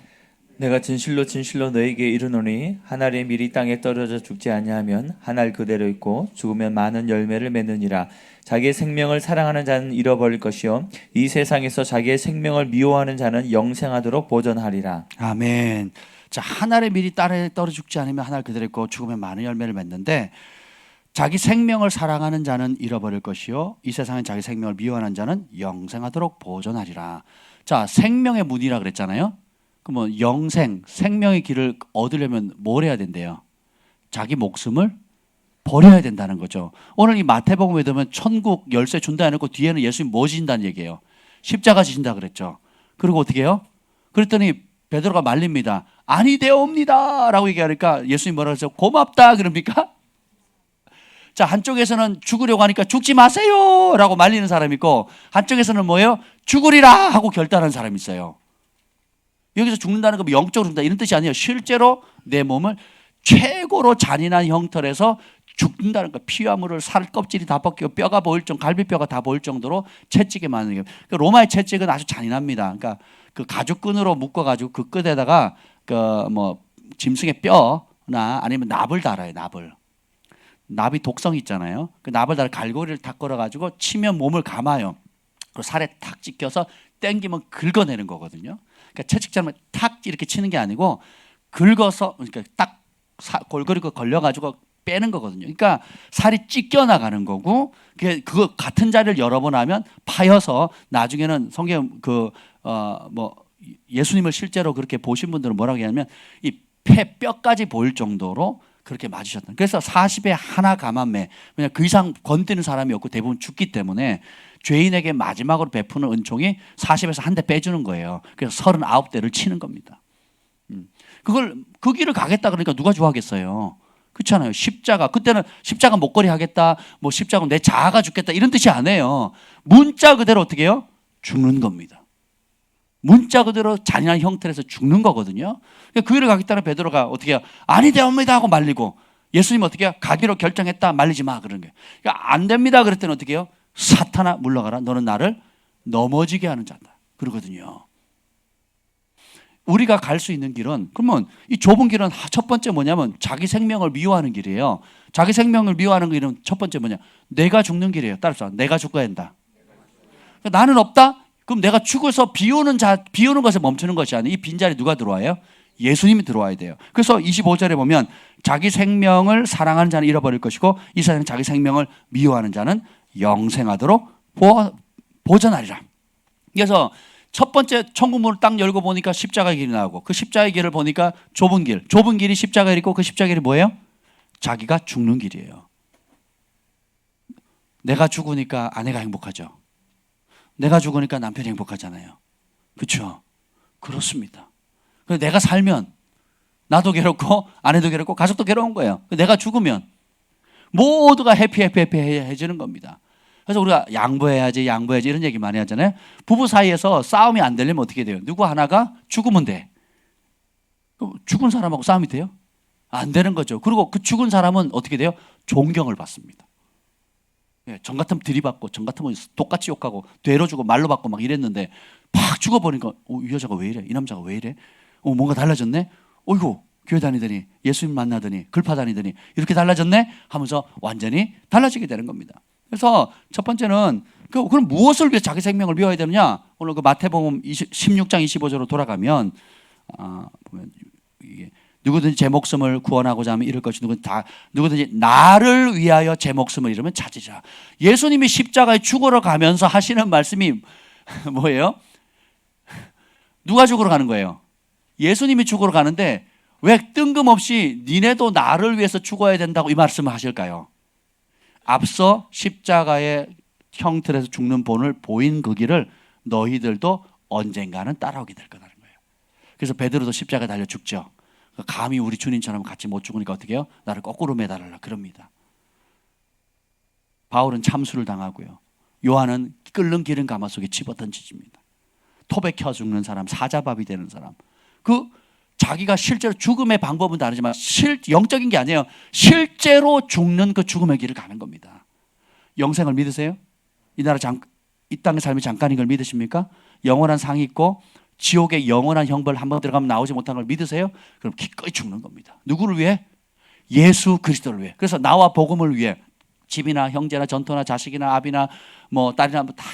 내가 진실로 진실로 너에게 이르노니 한 알이 미리 땅에 떨어져 죽지 아니하면 한 알 그대로 있고 죽으면 많은 열매를 맺느니라. 자기의 생명을 사랑하는 자는 잃어버릴 것이요 이 세상에서 자기의 생명을 미워하는 자는 영생하도록 보존하리라. 아멘. 자, 한 알에 미리 땅에 떨어져 죽지 않으면 한 알 그대로 있고 죽으면 많은 열매를 맺는데, 자기 생명을 사랑하는 자는 잃어버릴 것이요 이 세상에 자기 생명을 미워하는 자는 영생하도록 보존하리라. 자, 생명의 문이라 그랬잖아요. 그러면 영생, 생명의 길을 얻으려면 뭘 해야 된대요? 자기 목숨을 버려야 된다는 거죠. 오늘 이 마태복음에 보면 천국 열쇠 준다 해놓고 뒤에는 예수님 뭐 지신다는 얘기예요? 십자가 지신다 그랬죠. 그리고 어떻게 해요? 그랬더니 베드로가 말립니다. 아니 되옵니다 라고 얘기하니까 예수님 뭐라고 했어요? 고맙다 그럽니까? 자, 한쪽에서는 죽으려고 하니까 죽지 마세요 라고 말리는 사람이 있고, 한쪽에서는 뭐예요? 죽으리라 하고 결단하는 사람이 있어요. 여기서 죽는다는 건 영적으로 죽는다 이런 뜻이 아니에요. 실제로 내 몸을 최고로 잔인한 형태에서 죽는다는 거. 피와 물을 살 껍질이 다 벗기고 뼈가 보일 정도, 갈비뼈가 다 보일 정도로 채찍에 맞는 게. 그 로마의 채찍은 아주 잔인합니다. 그러니까 그 가죽끈으로 묶어가지고 그 끝에다가 그 뭐 짐승의 뼈나 아니면 납을 달아요. 납이 독성이 있잖아요. 그 납을 달아 갈고리를 탁 걸어가지고 치면 몸을 감아요. 그 살에 탁 찍혀서 땡기면 긁어내는 거거든요. 그러니까 채찍처럼 탁 이렇게 치는 게 아니고 긁어서, 그러니까 딱 골고루 걸려가지고 빼는 거거든요. 그러니까 살이 찢겨 나가는 거고, 그거 같은 자리를 여러 번 하면 파여서 나중에는 성경 뭐 예수님을 실제로 그렇게 보신 분들은 뭐라고 하냐면 이 뼈까지 보일 정도로 그렇게 맞으셨다. 그래서 40에 하나 감한매. 왜냐 그 이상 건드는 사람이 없고 대부분 죽기 때문에 죄인에게 마지막으로 베푸는 은총이 40에서 한 대 빼주는 거예요. 그래서 39대를 치는 겁니다. 그 길을 가겠다 그러니까 누가 좋아하겠어요? 그렇잖아요. 십자가. 그때는 십자가 목걸이 하겠다, 뭐 십자가 내 자아가 죽겠다 이런 뜻이 아니에요. 문자 그대로 어떻게 해요? 죽는 겁니다. 문자 그대로 잔인한 형태에서 죽는 거거든요. 그 길을 가겠다는 베드로가 어떻게 해요? 아니 되옵니다 하고 말리고, 예수님 어떻게 해요? 가기로 결정했다, 말리지 마 그런 거예요. 그러니까 안 됩니다 그랬더니 어떻게 해요? 사탄아 물러가라, 너는 나를 넘어지게 하는 자다 그러거든요. 우리가 갈 수 있는 길은, 그러면 이 좁은 길은 첫 번째 뭐냐면 자기 생명을 미워하는 길이에요. 자기 생명을 미워하는 길은 첫 번째 뭐냐? 내가 죽는 길이에요. 따라서 내가 죽어야 한다. 그러니까 나는 없다? 그럼 내가 죽어서 비우는 것에 멈추는 것이 아니에요. 이 빈자리 누가 들어와요? 예수님이 들어와야 돼요. 그래서 25절에 보면 자기 생명을 사랑하는 자는 잃어버릴 것이고 이 세상에 자기 생명을 미워하는 자는 영생하도록 보존하리라. 그래서 첫 번째 천국 문을 딱 열고 보니까 십자가의 길이 나오고, 그 십자가의 길을 보니까 좁은 길이 십자가의 길이고, 그 십자가의 길이 뭐예요? 자기가 죽는 길이에요. 내가 죽으니까 아내가 행복하죠. 내가 죽으니까 남편이 행복하잖아요. 그렇죠? 그렇습니다. 내가 살면 나도 괴롭고 아내도 괴롭고 가족도 괴로운 거예요. 내가 죽으면 모두가 해피해지는 겁니다. 그래서 우리가 양보해야지 이런 얘기 많이 하잖아요. 부부 사이에서 싸움이 안 되려면 어떻게 돼요? 누구 하나가 죽으면 돼. 그럼 죽은 사람하고 싸움이 돼요? 안 되는 거죠. 그리고 그 죽은 사람은 어떻게 돼요? 존경을 받습니다. 정 같으면 들이받고, 정 같으면 똑같이 욕하고 되로 주고 말로 받고 막 이랬는데 팍 죽어버리니까 이 여자가 왜 이래? 이 남자가 왜 이래? 뭔가 달라졌네? 이거 교회 다니더니 예수님 만나더니 글파 다니더니 이렇게 달라졌네 하면서 완전히 달라지게 되는 겁니다. 그래서 첫 번째는 그럼 무엇을 위해 자기 생명을 비워야 되느냐? 오늘 그 마태복음 16장 25절로 돌아가면 보면 이게 누구든지 제 목숨을 구원하고자 하면 잃을 것이 누구든지 나를 위하여 제 목숨을 잃으면 찾으리라. 예수님이 십자가에 죽으러 가면서 하시는 말씀이 뭐예요? 누가 죽으러 가는 거예요? 예수님이 죽으러 가는데 왜 뜬금없이 니네도 나를 위해서 죽어야 된다고 이 말씀을 하실까요? 앞서 십자가의 형틀에서 죽는 본을 보인 그 길을 너희들도 언젠가는 따라오게 될 거라는 거예요. 그래서 베드로도 십자가에 달려 죽죠. 감히 우리 주님처럼 같이 못 죽으니까 어떻게 해요? 나를 거꾸로 매달라 그럽니다. 바울은 참수를 당하고요. 요한은 끓는 기름 가마 속에 집어던지집니다. 톱에 켜 죽는 사람, 사자밥이 되는 사람. 자기가 실제로 죽음의 방법은 다르지만 영적인 게 아니에요. 실제로 죽는 그 죽음의 길을 가는 겁니다. 영생을 믿으세요? 이 땅의 삶이 잠깐인 걸 믿으십니까? 영원한 상이 있고 지옥의 영원한 형벌 한번 들어가면 나오지 못한 걸 믿으세요? 그럼 기꺼이 죽는 겁니다. 누구를 위해? 예수 그리스도를 위해. 그래서 나와 복음을 위해 집이나 형제나 전토나 자식이나 아비나 뭐 딸이나 다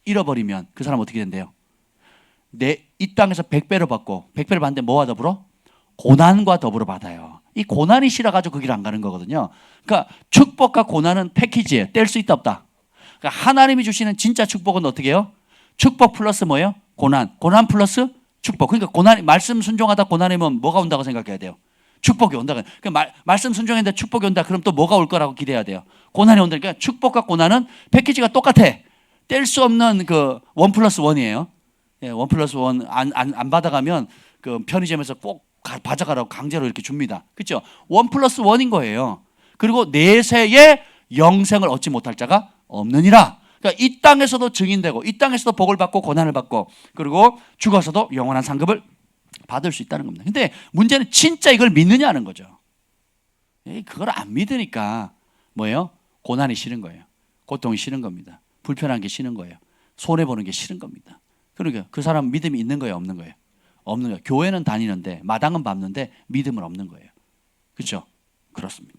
잃어버리면 그 사람 어떻게 된대요? 이 땅에서 100배를 받고 100배를 받는데 뭐와 더불어? 고난과 더불어 받아요. 이 고난이 싫어가지고 그 길 안 가는 거거든요. 그러니까 축복과 고난은 패키지예요. 뗄 수 있다 없다. 그러니까 하나님이 주시는 진짜 축복은 어떻게 해요? 축복 플러스 뭐예요? 고난 플러스 축복. 그러니까 말씀 순종하다 고난이면 뭐가 온다고 생각해야 돼요? 축복이 온다. 그러니까 말씀 순종했는데 축복이 온다. 그럼 또 뭐가 올 거라고 기대해야 돼요? 고난이 온다. 그러니까 축복과 고난은 패키지가 똑같아. 뗄 수 없는 그 1 플러스 1이에요. 예, 1 플러스 1 안 받아가면 그 편의점에서 꼭 받아가라고 강제로 이렇게 줍니다. 그렇죠? 1 플러스 1인 거예요. 그리고 내세에 영생을 얻지 못할 자가 없느니라. 그러니까 이 땅에서도 증인되고 이 땅에서도 복을 받고 고난을 받고 그리고 죽어서도 영원한 상급을 받을 수 있다는 겁니다. 근데 문제는 진짜 이걸 믿느냐는 거죠. 그걸 안 믿으니까 뭐예요? 고난이 싫은 거예요. 고통이 싫은 겁니다. 불편한 게 싫은 거예요. 손해보는 게 싫은 겁니다. 그러니까 그 사람 믿음이 있는 거예요? 없는 거예요? 없는 거예요. 교회는 다니는데 마당은 밟는데 믿음은 없는 거예요. 그렇죠? 그렇습니다.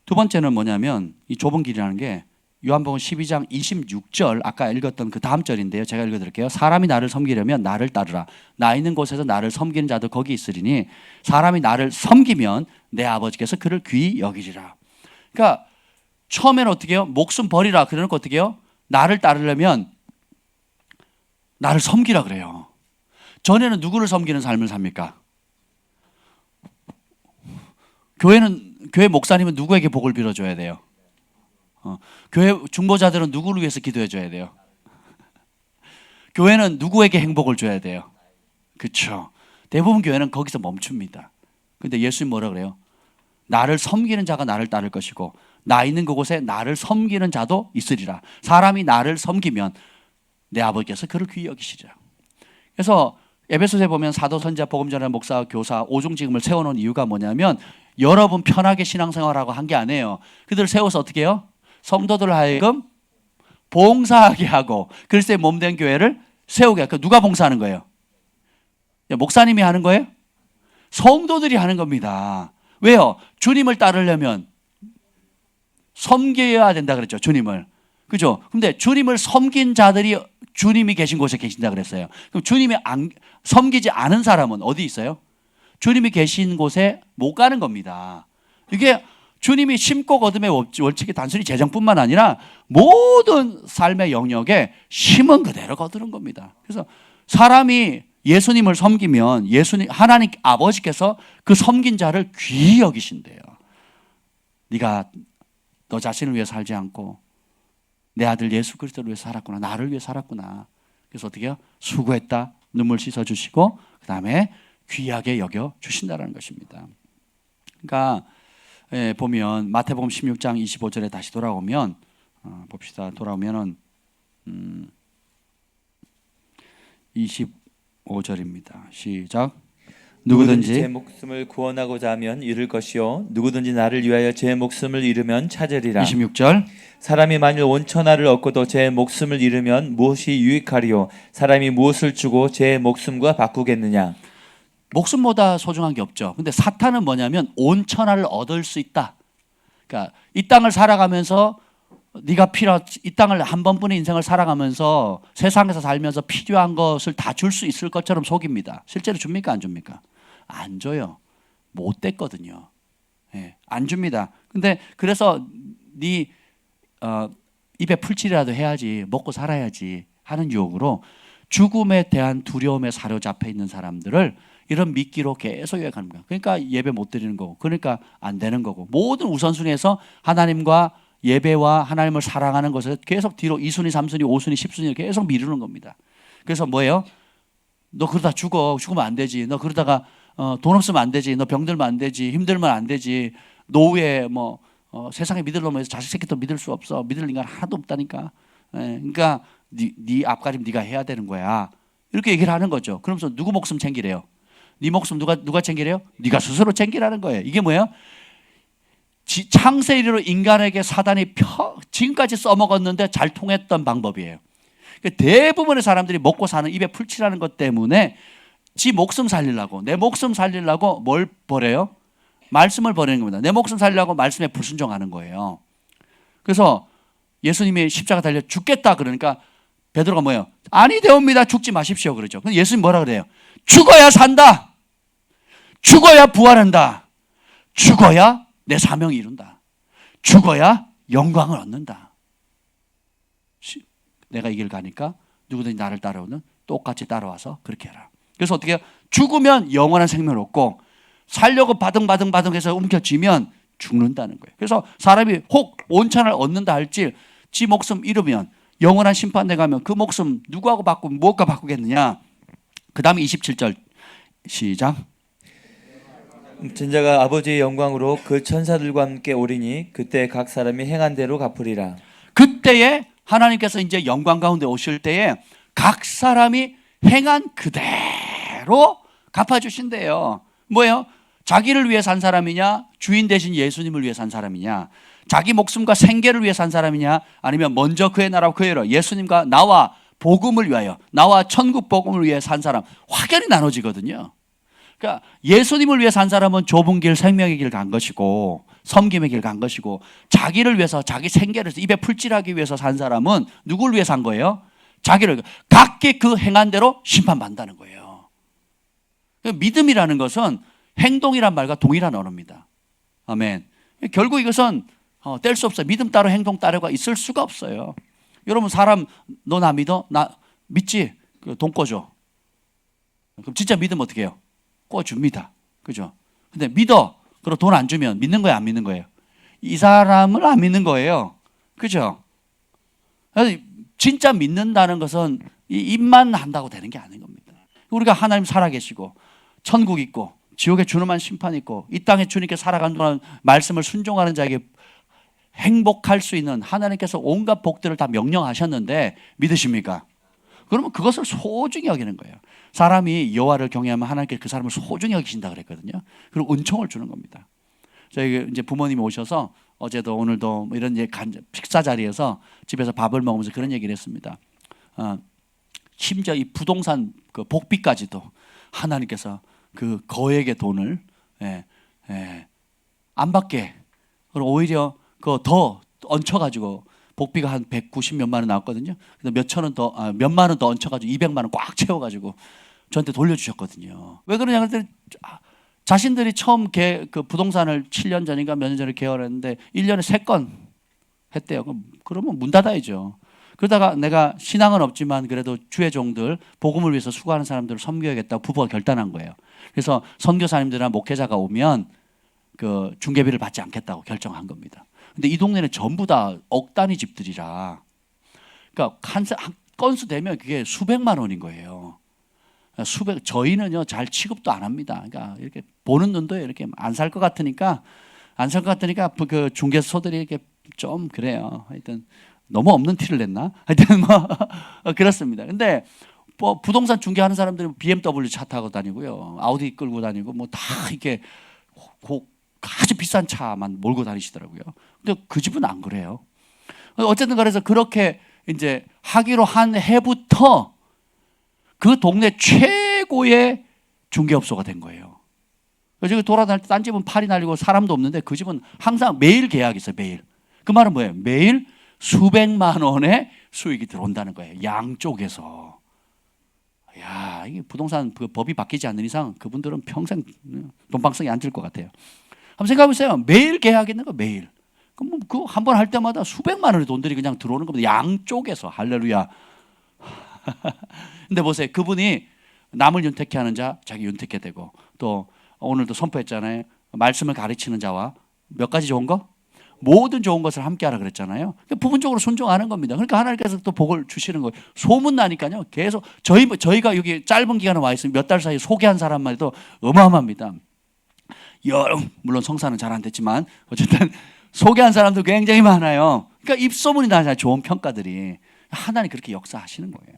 두 번째는 뭐냐면 이 좁은 길이라는 게 요한복음 12장 26절 아까 읽었던 그 다음 절인데요. 제가 읽어드릴게요. 사람이 나를 섬기려면 나를 따르라. 나 있는 곳에서 나를 섬기는 자도 거기 있으리니 사람이 나를 섬기면 내 아버지께서 그를 귀히 여기리라. 그러니까 처음에는 어떻게 해요? 목숨 버리라 그러니까 어떻게 해요? 나를 따르려면 나를 섬기라 그래요. 전에는 누구를 섬기는 삶을 삽니까? 교회 목사님은 누구에게 복을 빌어줘야 돼요? 교회 중보자들은 누구를 위해서 기도해 줘야 돼요? 교회는 누구에게 행복을 줘야 돼요? 그렇죠. 대부분 교회는 거기서 멈춥니다. 근데 예수님 뭐라 그래요? 나를 섬기는 자가 나를 따를 것이고 나 있는 그곳에 나를 섬기는 자도 있으리라. 사람이 나를 섬기면 내 아버지께서 그를 귀히 여기시리라. 그래서 에베소서에 보면 사도, 선지자, 복음 전하는 목사, 교사, 오중직임을 세워놓은 이유가 뭐냐면 여러분 편하게 신앙생활하고 한 게 아니에요. 그들을 세워서 어떻게 해요? 성도들 하여금 봉사하게 하고 그리스도의 몸된 교회를 세우게 하고. 누가 봉사하는 거예요? 목사님이 하는 거예요? 성도들이 하는 겁니다. 왜요? 주님을 따르려면 섬겨야 된다 그랬죠. 주님을. 그죠? 근데 주님을 섬긴 자들이 주님이 계신 곳에 계신다 그랬어요. 그럼 주님이 섬기지 않은 사람은 어디 있어요? 주님이 계신 곳에 못 가는 겁니다. 이게 주님이 심고 거둠의 원칙이 단순히 재정뿐만 아니라 모든 삶의 영역에 심은 그대로 거두는 겁니다. 그래서 사람이 예수님을 섬기면 하나님 아버지께서 그 섬긴 자를 귀히 여기신대요. 네가 너 자신을 위해 살지 않고 내 아들 예수 그리스도를 위해 살았구나. 나를 위해 살았구나. 그래서 어떻게 해요? 수고했다. 눈물 씻어주시고 그 다음에 귀하게 여겨주신다는 것입니다. 그러니까 보면 마태복음 16장 25절에 다시 돌아오면 봅시다. 돌아오면은 25절입니다. 시작. 누구든지 누구든지 제 목숨을 구원하고자 하면 잃을 것이요 누구든지 나를 위하여 제 목숨을 잃으면 찾으리라. 26절 사람이 만일 온 천하를 얻고도 제 목숨을 잃으면 무엇이 유익하리요? 사람이 무엇을 주고 제 목숨과 바꾸겠느냐? 목숨보다 소중한 게 없죠. 근데 사탄은 뭐냐면 온 천하를 얻을 수 있다. 그러니까 이 땅을 살아가면서 네가 이 땅을 한 번뿐의 인생을 살아가면서 세상에서 살면서 필요한 것을 다 줄 수 있을 것처럼 속입니다. 실제로 줍니까 안 줍니까? 안 줘요. 못 됐거든요. 예, 안 줍니다. 근데 그래서 네 입에 풀칠이라도 해야지, 먹고 살아야지 하는 유혹으로 죽음에 대한 두려움에 사로잡혀 있는 사람들을 이런 미끼로 계속 유혹하는 거야. 그러니까 예배 못 드리는 거고, 그러니까 안 되는 거고, 모든 우선순위에서 하나님과 예배와 하나님을 사랑하는 것을 계속 뒤로 2순위, 3순위, 5순위, 10순위를 계속 미루는 겁니다. 그래서 뭐예요? 너 그러다 죽으면 안 되지. 너 그러다가 돈 없으면 안 되지. 너 병들면 안 되지. 힘들면 안 되지. 노후에 세상에 믿을 놈에서 자식 새끼도 믿을 수 없어. 믿을 인간 하나도 없다니까. 그러니까 네 앞가림 네가 해야 되는 거야. 이렇게 얘기를 하는 거죠. 그러면서 누구 목숨 챙기래요? 네 목숨 누가 챙기래요? 네가 스스로 챙기라는 거예요. 이게 뭐예요? 창세 이래로 인간에게 사단이 지금까지 써먹었는데 잘 통했던 방법이에요. 대부분의 사람들이 먹고 사는 입에 풀칠하는 것 때문에 지 목숨 살리려고, 내 목숨 살리려고 뭘 버려요? 말씀을 버리는 겁니다. 내 목숨 살리려고 말씀에 불순종하는 거예요. 그래서 예수님이 십자가 달려 죽겠다 그러니까 베드로가 뭐예요? 아니 되옵니다. 죽지 마십시오 그러죠. 근데 예수님 뭐라 그래요? 죽어야 산다. 죽어야 부활한다. 죽어야 내 사명을 이룬다. 죽어야 영광을 얻는다. 내가 이 길 가니까 누구든지 나를 따라오는 똑같이 따라와서 그렇게 해라. 그래서 어떻게 해요? 죽으면 영원한 생명을 얻고 살려고 바등바등해서 움켜쥐면 죽는다는 거예요. 그래서 사람이 혹 온천을 얻는다 할지 지 목숨 잃으면 영원한 심판대 가면 그 목숨 누구하고 바꾸면 무엇과 바꾸겠느냐. 그 다음에 27절 시작. 전자가 아버지의 영광으로 그 천사들과 함께 오리니 그때 각 사람이 행한 대로 갚으리라. 그때에 하나님께서 이제 영광 가운데 오실 때에 각 사람이 행한 그대로 갚아주신대요. 뭐예요? 자기를 위해 산 사람이냐, 주인 대신 예수님을 위해 산 사람이냐, 자기 목숨과 생계를 위해 산 사람이냐, 아니면 먼저 그의 나라와 그의 로 예수님과 나와 복음을 위하여, 나와 천국 복음을 위해 산 사람, 확연히 나눠지거든요. 그러니까 예수님을 위해 산 사람은 좁은 길, 생명의 길 간 것이고 섬김의 길 간 것이고, 자기를 위해서 자기 생계를 입에 풀칠하기 위해서 산 사람은 누구를 위해 산 거예요? 자기를 각기 그 행한 대로 심판받는다는 거예요. 믿음이라는 것은 행동이란 말과 동일한 언어입니다. 아멘. 결국 이것은 뗄 수 없어요. 믿음 따로 행동 따로가 있을 수가 없어요. 여러분 사람 너 나 믿어? 나 믿지? 돈 꿔줘. 그럼 진짜 믿으면 어떻게 해요? 꿔줍니다. 그죠? 근데 믿어. 그리고 돈 안 주면 믿는 거예요? 안 믿는 거예요? 이 사람을 안 믿는 거예요. 그죠? 진짜 믿는다는 것은 이 입만 한다고 되는 게 아닌 겁니다. 우리가 하나님 살아계시고 천국 있고 지옥에 준엄한 심판 있고 이 땅에 주님께 살아가는 동안 말씀을 순종하는 자에게 행복할 수 있는 하나님께서 온갖 복들을 다 명령하셨는데 믿으십니까? 그러면 그것을 소중히 여기는 거예요. 사람이 여호와를 경외하면 하나님께 그 사람을 소중히 여기신다 그랬거든요. 그리고 은총을 주는 겁니다. 저희 이제 부모님이 오셔서 어제도 오늘도 이런 식사 자리에서 집에서 밥을 먹으면서 그런 얘기를 했습니다. 심지어 이 부동산 그 복비까지도 하나님께서 그 거액의 돈을 안 받게, 그리고 오히려 그 더 얹혀가지고 복비가 한 190 몇만 원 나왔거든요. 근데 몇만 원 더 얹혀가지고 200만 원 꽉 채워가지고 저한테 돌려주셨거든요. 왜 그러냐 그랬더니 자신들이 처음 그 부동산을 7년 전인가 몇 년 전에 개발했는데 1년에 3건 했대요. 그러면 문 닫아야죠. 그러다가 내가 신앙은 없지만 그래도 주의 종들 복음을 위해서 수고하는 사람들을 섬겨야겠다고 부부가 결단한 거예요. 그래서 선교사님들이나 목회자가 오면 그 중개비를 받지 않겠다고 결정한 겁니다. 근데 이 동네는 전부 다 억 단위 집들이라, 그러니까 한 건수 되면 그게 수백만 원인 거예요. 저희는요 잘 취급도 안 합니다. 그러니까 이렇게 보는 눈도 이렇게 안 살 것 같으니까 그 중개소들이 이렇게 좀 그래요. 하여튼 너무 없는 티를 냈나? 하여튼 그렇습니다. 근데 뭐 부동산 중개하는 사람들은 BMW 차 타고 다니고요, 아우디 끌고 다니고 뭐 다 이렇게 아주 비싼 차만 몰고 다니시더라고요. 근데 그 집은 안 그래요. 어쨌든 그래서 그렇게 이제 하기로 한 해부터 그 동네 최고의 중개업소가 된 거예요. 그래서 돌아다닐 때 딴 집은 팔이 날리고 사람도 없는데 그 집은 항상 매일 계약이 있어요. 매일. 그 말은 뭐예요? 매일 수백만 원의 수익이 들어온다는 거예요. 양쪽에서. 야, 이게 부동산 그 법이 바뀌지 않는 이상 그분들은 평생 돈방석에 앉을 것 같아요. 한번 생각해 보세요. 매일 계약했는 거 매일. 그럼 그 한 번 할 때마다 수백만 원의 돈들이 그냥 들어오는 겁니다. 양쪽에서. 할렐루야. 근데 보세요. 그분이 남을 윤택케 하는 자 자기 윤택케 되고, 또 오늘도 선포했잖아요. 말씀을 가르치는 자와 몇 가지 좋은 거? 모든 좋은 것을 함께 하라 그랬잖아요. 부분적으로 순종하는 겁니다. 그러니까 하나님께서 또 복을 주시는 거예요. 소문 나니까요. 계속 저희가 여기 짧은 기간에 와 있으면 몇 달 사이에 소개한 사람만 해도 어마어마합니다. 물론 성사는 잘 안 됐지만 어쨌든 소개한 사람도 굉장히 많아요. 그러니까 입소문이 나잖아요. 좋은 평가들이. 하나님 그렇게 역사하시는 거예요.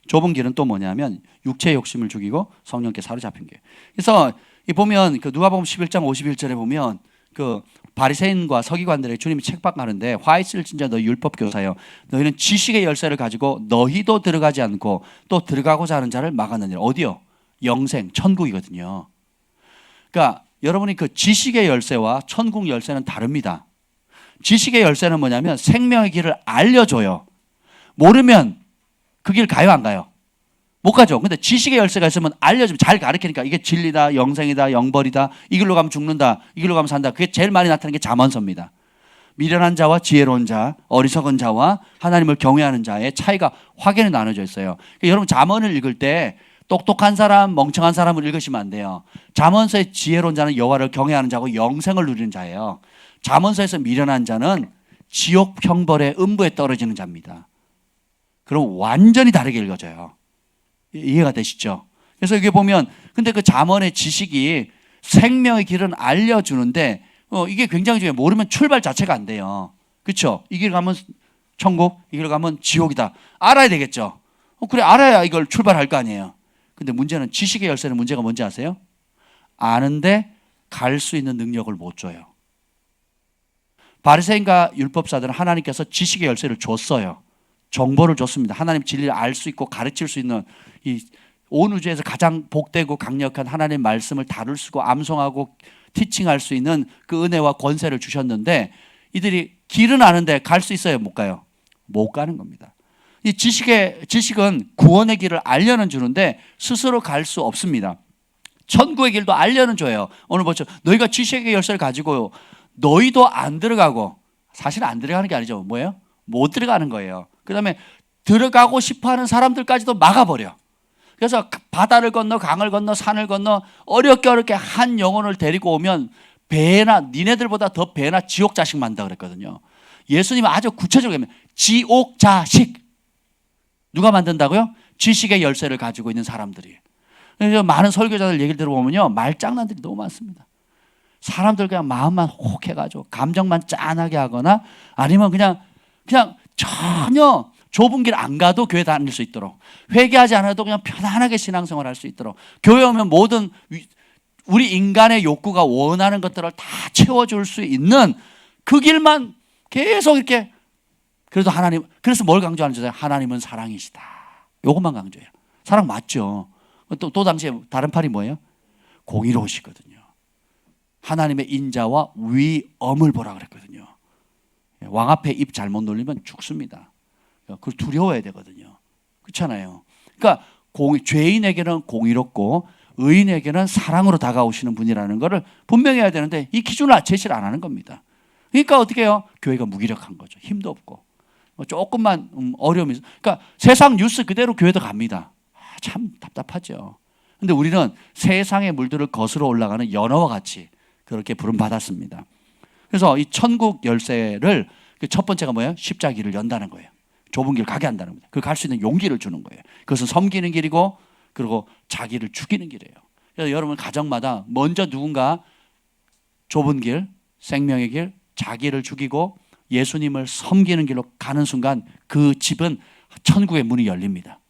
좁은 길은 또 뭐냐면 육체의 욕심을 죽이고 성령께 사로잡힌 게. 그래서 보면 그 누가복음 11장 51절에 보면 그 바리새인과 서기관들에게 주님이 책박하는데, 화 있을 진짜 너희 율법 교사여, 너희는 지식의 열쇠를 가지고 너희도 들어가지 않고 또 들어가고자 하는 자를 막았느니라. 어디요? 영생, 천국이거든요. 그러니까 여러분이 그 지식의 열쇠와 천국 열쇠는 다릅니다. 지식의 열쇠는 뭐냐면 생명의 길을 알려줘요. 모르면 그 길 가요, 안 가요? 못 가죠. 근데 지식의 열쇠가 있으면 알려주면 잘 가르치니까 이게 진리다, 영생이다, 영벌이다, 이 길로 가면 죽는다, 이 길로 가면 산다. 그게 제일 많이 나타나는 게 잠언서입니다. 미련한 자와 지혜로운 자, 어리석은 자와 하나님을 경외하는 자의 차이가 확연히 나눠져 있어요. 그러니까 여러분 잠언을 읽을 때 똑똑한 사람, 멍청한 사람을 읽으시면 안 돼요. 잠언서의 지혜로운 자는 여호와를 경외하는 자고 영생을 누리는 자예요. 잠언서에서 미련한 자는 지옥 형벌의 음부에 떨어지는 자입니다. 그럼 완전히 다르게 읽어져요. 이해가 되시죠? 그래서 여기 보면 근데 그 잠언의 지식이 생명의 길은 알려주는데 이게 굉장히 중요해요. 모르면 출발 자체가 안 돼요. 그렇죠? 이 길 가면 천국, 이 길 가면 지옥이다. 알아야 되겠죠? 그래, 알아야 이걸 출발할 거 아니에요. 근데 문제는 지식의 열쇠는 문제가 뭔지 아세요? 아는데 갈 수 있는 능력을 못 줘요. 바리새인과 율법사들은 하나님께서 지식의 열쇠를 줬어요. 정보를 줬습니다. 하나님 진리를 알 수 있고 가르칠 수 있는 이 온 우주에서 가장 복되고 강력한 하나님의 말씀을 다룰 수 있고 암송하고 티칭할 수 있는 그 은혜와 권세를 주셨는데, 이들이 길은 아는데 갈 수 있어요? 못 가요? 못 가는 겁니다. 이 지식은 구원의 길을 알려는 주는데 스스로 갈 수 없습니다. 천국의 길도 알려는 줘요. 오늘 보죠. 너희가 지식의 열쇠를 가지고 너희도 안 들어가고, 사실 안 들어가는 게 아니죠. 뭐예요? 못 들어가는 거예요. 그 다음에 들어가고 싶어하는 사람들까지도 막아버려. 그래서 바다를 건너 강을 건너 산을 건너 어렵게 한 영혼을 데리고 오면 배나 니네들보다 더 배나 지옥 자식 만다 그랬거든요. 예수님은 아주 구체적으로 지옥 자식 누가 만든다고요? 지식의 열쇠를 가지고 있는 사람들이. 그래서 많은 설교자들 얘기를 들어보면요, 말장난들이 너무 많습니다. 사람들 그냥 마음만 혹해가지고 감정만 짠하게 하거나 아니면 그냥 전혀 좁은 길 안 가도 교회 다닐 수 있도록, 회개하지 않아도 그냥 편안하게 신앙생활 할 수 있도록, 교회 오면 모든 우리 인간의 욕구가 원하는 것들을 다 채워줄 수 있는 그 길만 계속 이렇게. 그래도 하나님, 그래서 뭘 강조하는지 아세요? 하나님은 사랑이시다. 이것만 강조해요. 사랑 맞죠? 또 당시에 다른 팔이 뭐예요? 공의로우시거든요. 하나님의 인자와 위엄을 보라 그랬거든요. 왕 앞에 입 잘못 놀리면 죽습니다. 그걸 두려워해야 되거든요. 그렇잖아요. 그러니까 죄인에게는 공의롭고 의인에게는 사랑으로 다가오시는 분이라는 것을 분명히 해야 되는데 이 기준을 제시를 안 하는 겁니다. 그러니까 어떻게 해요? 교회가 무기력한 거죠. 힘도 없고 조금만 어려움이 있어. 그러니까 세상 뉴스 그대로 교회도 갑니다. 참 답답하죠. 근데 우리는 세상의 물들을 거스러 올라가는 연어와 같이 그렇게 부름받았습니다. 그래서 이 천국 열쇠를 첫 번째가 뭐예요? 십자기를 연다는 거예요. 좁은 길 가게 한다는 겁니다. 그 갈 수 있는 용기를 주는 거예요. 그것은 섬기는 길이고, 그리고 자기를 죽이는 길이에요. 그래서 여러분 가정마다 먼저 누군가 좁은 길, 생명의 길, 자기를 죽이고 예수님을 섬기는 길로 가는 순간 그 집은 천국의 문이 열립니다.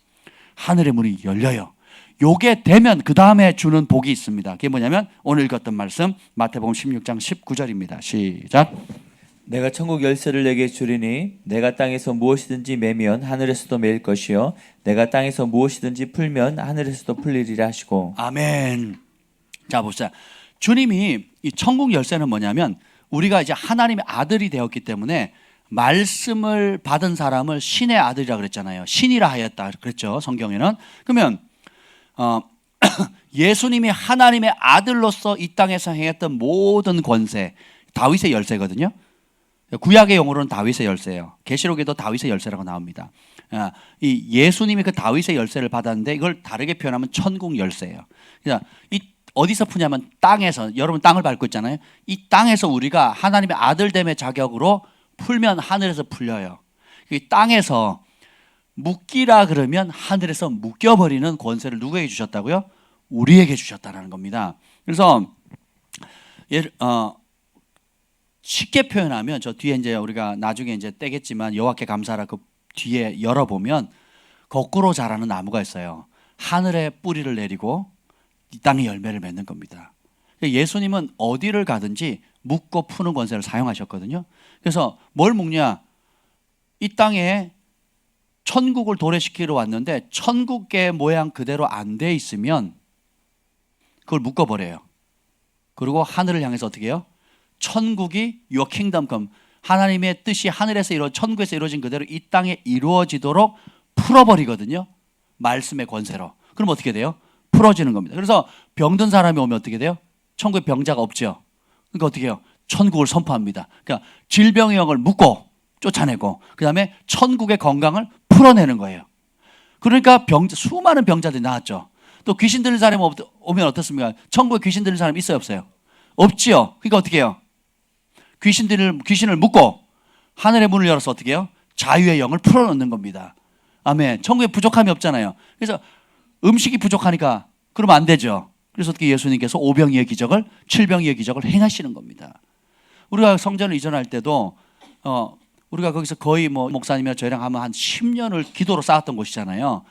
하늘의 문이 열려요. 요게 되면 그 다음에 주는 복이 있습니다. 그게 뭐냐면 오늘 읽었던 말씀 마태복음 16장 19절입니다. 시작. 내가 천국 열쇠를 내게 주리니 내가 땅에서 무엇이든지 매면 하늘에서도 매일 것이요 내가 땅에서 무엇이든지 풀면 하늘에서도 풀리리라 하시고. 아멘. 자 봅시다. 주님이 이 천국 열쇠는 뭐냐면 우리가 이제 하나님의 아들이 되었기 때문에 말씀을 받은 사람을 신의 아들이라 그랬잖아요. 신이라 하였다 그랬죠. 성경에는. 그러면 예수님이 하나님의 아들로서 이 땅에서 행했던 모든 권세, 다윗의 열쇠거든요. 구약의 용어로는 다윗의 열쇠예요. 계시록에도 다윗의 열쇠라고 나옵니다. 이 예수님이 그 다윗의 열쇠를 받았는데 이걸 다르게 표현하면 천국 열쇠예요. 그러니까 이 어디서 푸냐면 땅에서, 여러분 땅을 밟고 있잖아요. 이 땅에서 우리가 하나님의 아들됨의 자격으로 풀면 하늘에서 풀려요. 이 땅에서 묶이라 그러면 하늘에서 묶여버리는 권세를 누구에게 주셨다고요? 우리에게 주셨다는 겁니다. 그래서 쉽게 표현하면 저 뒤에 이제 우리가 나중에 이제 떼겠지만 여호와께 감사하라 그 뒤에 열어보면 거꾸로 자라는 나무가 있어요. 하늘에 뿌리를 내리고 이 땅에 열매를 맺는 겁니다. 예수님은 어디를 가든지 묶고 푸는 권세를 사용하셨거든요. 그래서 뭘 묶냐? 이 땅에 천국을 도래시키러 왔는데 천국의 모양 그대로 안 돼 있으면 그걸 묶어버려요. 그리고 하늘을 향해서 어떻게 해요? 천국이 Your kingdom come, 하나님의 뜻이 하늘에서 천국에서 이루어진 그대로 이 땅에 이루어지도록 풀어버리거든요. 말씀의 권세로. 그럼 어떻게 돼요? 풀어지는 겁니다. 그래서 병든 사람이 오면 어떻게 돼요? 천국에 병자가 없죠. 그러니까 어떻게 해요? 천국을 선포합니다. 그러니까 질병의 영을 묶고 쫓아내고 그 다음에 천국의 건강을 풀어내는 거예요. 그러니까 수많은 병자들이 나왔죠. 또 귀신 들린 사람이 오면 어떻습니까? 천국에 귀신 들린 사람이 있어요, 없어요? 없지요. 그러니까 어떻게 해요? 귀신을 묶고 하늘의 문을 열어서 어떻게 해요? 자유의 영을 풀어놓는 겁니다. 아멘. 천국에 부족함이 없잖아요. 그래서 음식이 부족하니까 그러면 안 되죠. 그래서 어떻게 예수님께서 오병이의 기적을, 칠병이의 기적을 행하시는 겁니다. 우리가 성전을 이전할 때도 우리가 거기서 거의 뭐 목사님이나 저희랑 하면 한 10년을 기도로 쌓았던 곳이잖아요.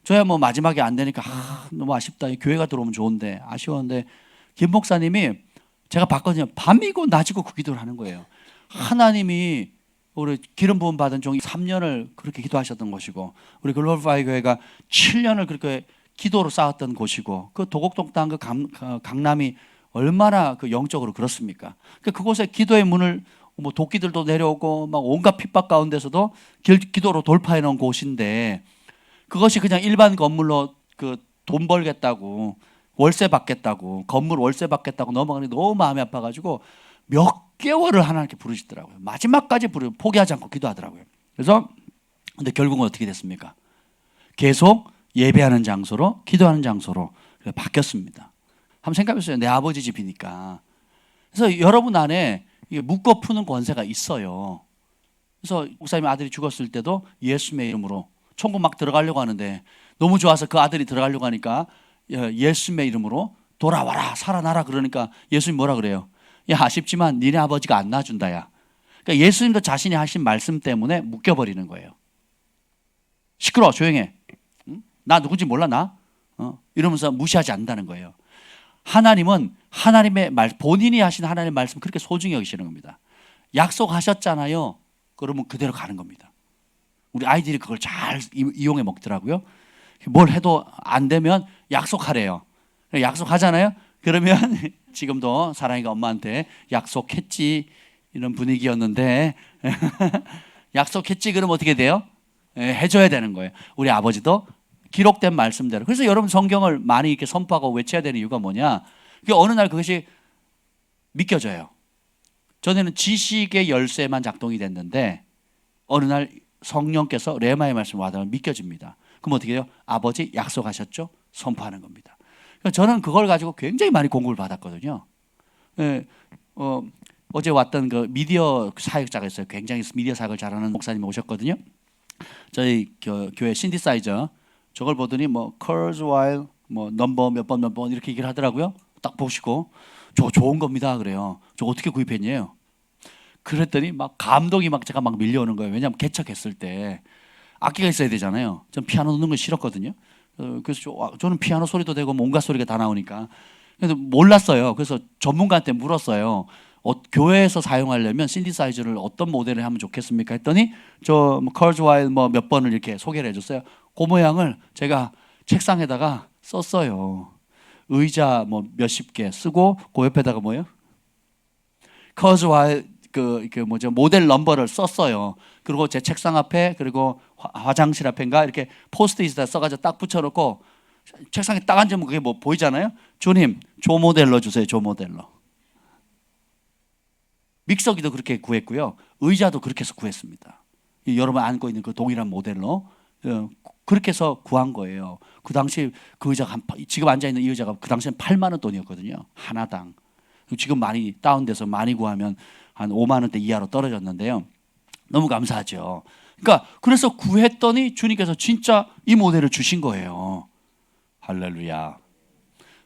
저야 뭐 마지막에 안 되니까 너무 아쉽다. 교회가 들어오면 좋은데 아쉬웠는데 김 목사님이 제가 봤거든요. 밤이고 낮이고 그 기도를 하는 거예요. 하나님이 우리 기름 부음 받은 종이 3년을 그렇게 기도하셨던 곳이고 우리 글로벌 파이 교회가 7년을 그렇게 기도로 쌓았던 곳이고 그 도곡동 땅 그 강남이 얼마나 그 영적으로 그렇습니까? 그곳에 기도의 문을 뭐 도끼들도 내려오고 막 온갖 핍박 가운데서도 기도로 돌파해 놓은 곳인데 그것이 그냥 일반 건물로 그 돈 벌겠다고 월세 받겠다고 건물 월세 받겠다고 넘어가니 너무 마음이 아파가지고 몇 개월을 하나님께 부르시더라고요. 마지막까지 포기하지 않고 기도하더라고요. 그래서 근데 결국은 어떻게 됐습니까? 계속 예배하는 장소로 기도하는 장소로 바뀌었습니다. 한번 생각해보세요. 내 아버지 집이니까. 그래서 여러분 안에 묶어 푸는 권세가 있어요. 그래서 목사님 아들이 죽었을 때도 예수님의 이름으로 천국 막 들어가려고 하는데 너무 좋아서 그 아들이 들어가려고 하니까 예수님의 이름으로 돌아와라 살아나라 그러니까 예수님 뭐라 그래요? 야 아쉽지만 니네 아버지가 안 놔준다 야. 그러니까 예수님도 자신이 하신 말씀 때문에 묶여버리는 거예요. 시끄러워 조용해. 응? 나 누군지 몰라 나? 이러면서 무시하지 않는다는 거예요. 하나님은 하나님의 본인이 하신 하나님의 말씀 그렇게 소중히 여기시는 겁니다. 약속하셨잖아요. 그러면 그대로 가는 겁니다. 우리 아이들이 그걸 잘 이용해 먹더라고요. 뭘 해도 안 되면 약속하래요. 약속하잖아요. 그러면 지금도 사랑이가 엄마한테 약속했지 이런 분위기였는데 약속했지 그러면 어떻게 돼요? 해줘야 되는 거예요. 우리 아버지도 기록된 말씀대로. 그래서 여러분 성경을 많이 이렇게 선포하고 외쳐야 되는 이유가 뭐냐? 어느 날 그것이 믿겨져요. 전에는 지식의 열쇠만 작동이 됐는데 어느 날 성령께서 레마의 말씀을 와닿으면 믿겨집니다. 그럼 어떻게 해요? 아버지 약속하셨죠? 선포하는 겁니다. 저는 그걸 가지고 굉장히 많이 공부를 받았거든요. 어제 왔던 그 미디어 사역자가 있어요. 굉장히 미디어 사역을 잘하는 목사님이 오셨거든요. 저희 교회 신디사이저 저걸 보더니 뭐 Kurzweil 뭐 넘버 몇 번 이렇게 얘기를 하더라고요. 딱 보시고 저거 좋은 겁니다 그래요. 저거 어떻게 구입했냐요? 그랬더니 막 감동이 막 제가 막 밀려오는 거예요. 왜냐하면 개척했을 때 악기가 있어야 되잖아요. 전 피아노 넣는 거 싫었거든요. 그래서 저는 피아노 소리도 되고 온갖 소리가 다 나오니까. 그래서 몰랐어요. 그래서 전문가한테 물었어요. 교회에서 사용하려면 신디사이저를 어떤 모델을 하면 좋겠습니까? 했더니 저 컬즈와일 뭐 몇 번을 이렇게 소개를 해줬어요. 그 모양을 제가 책상에다가 썼어요. 의자 뭐 몇십 개 쓰고 그 옆에다가 뭐예요? 컬즈와일 그 뭐죠 모델 넘버를 썼어요. 그리고 제 책상 앞에 그리고 화장실 앞인가 이렇게 포스트잇에다 써가지고 딱 붙여놓고 책상에 딱 앉으면 그게 뭐 보이잖아요. 주님 조 모델로 주세요. 조 모델로. 믹서기도 그렇게 구했고요. 의자도 그렇게 해서 구했습니다. 여러분 앉고 있는 그 동일한 모델로 그렇게 해서 구한 거예요. 그 당시 그 의자가 지금 앉아 있는 이 의자가 그 당시엔 8만 원 돈이었거든요. 하나당. 지금 많이 다운돼서 많이 구하면 한 5만 원대 이하로 떨어졌는데요. 너무 감사하죠. 그러니까 그래서 구했더니 주님께서 진짜 이 모델을 주신 거예요. 할렐루야.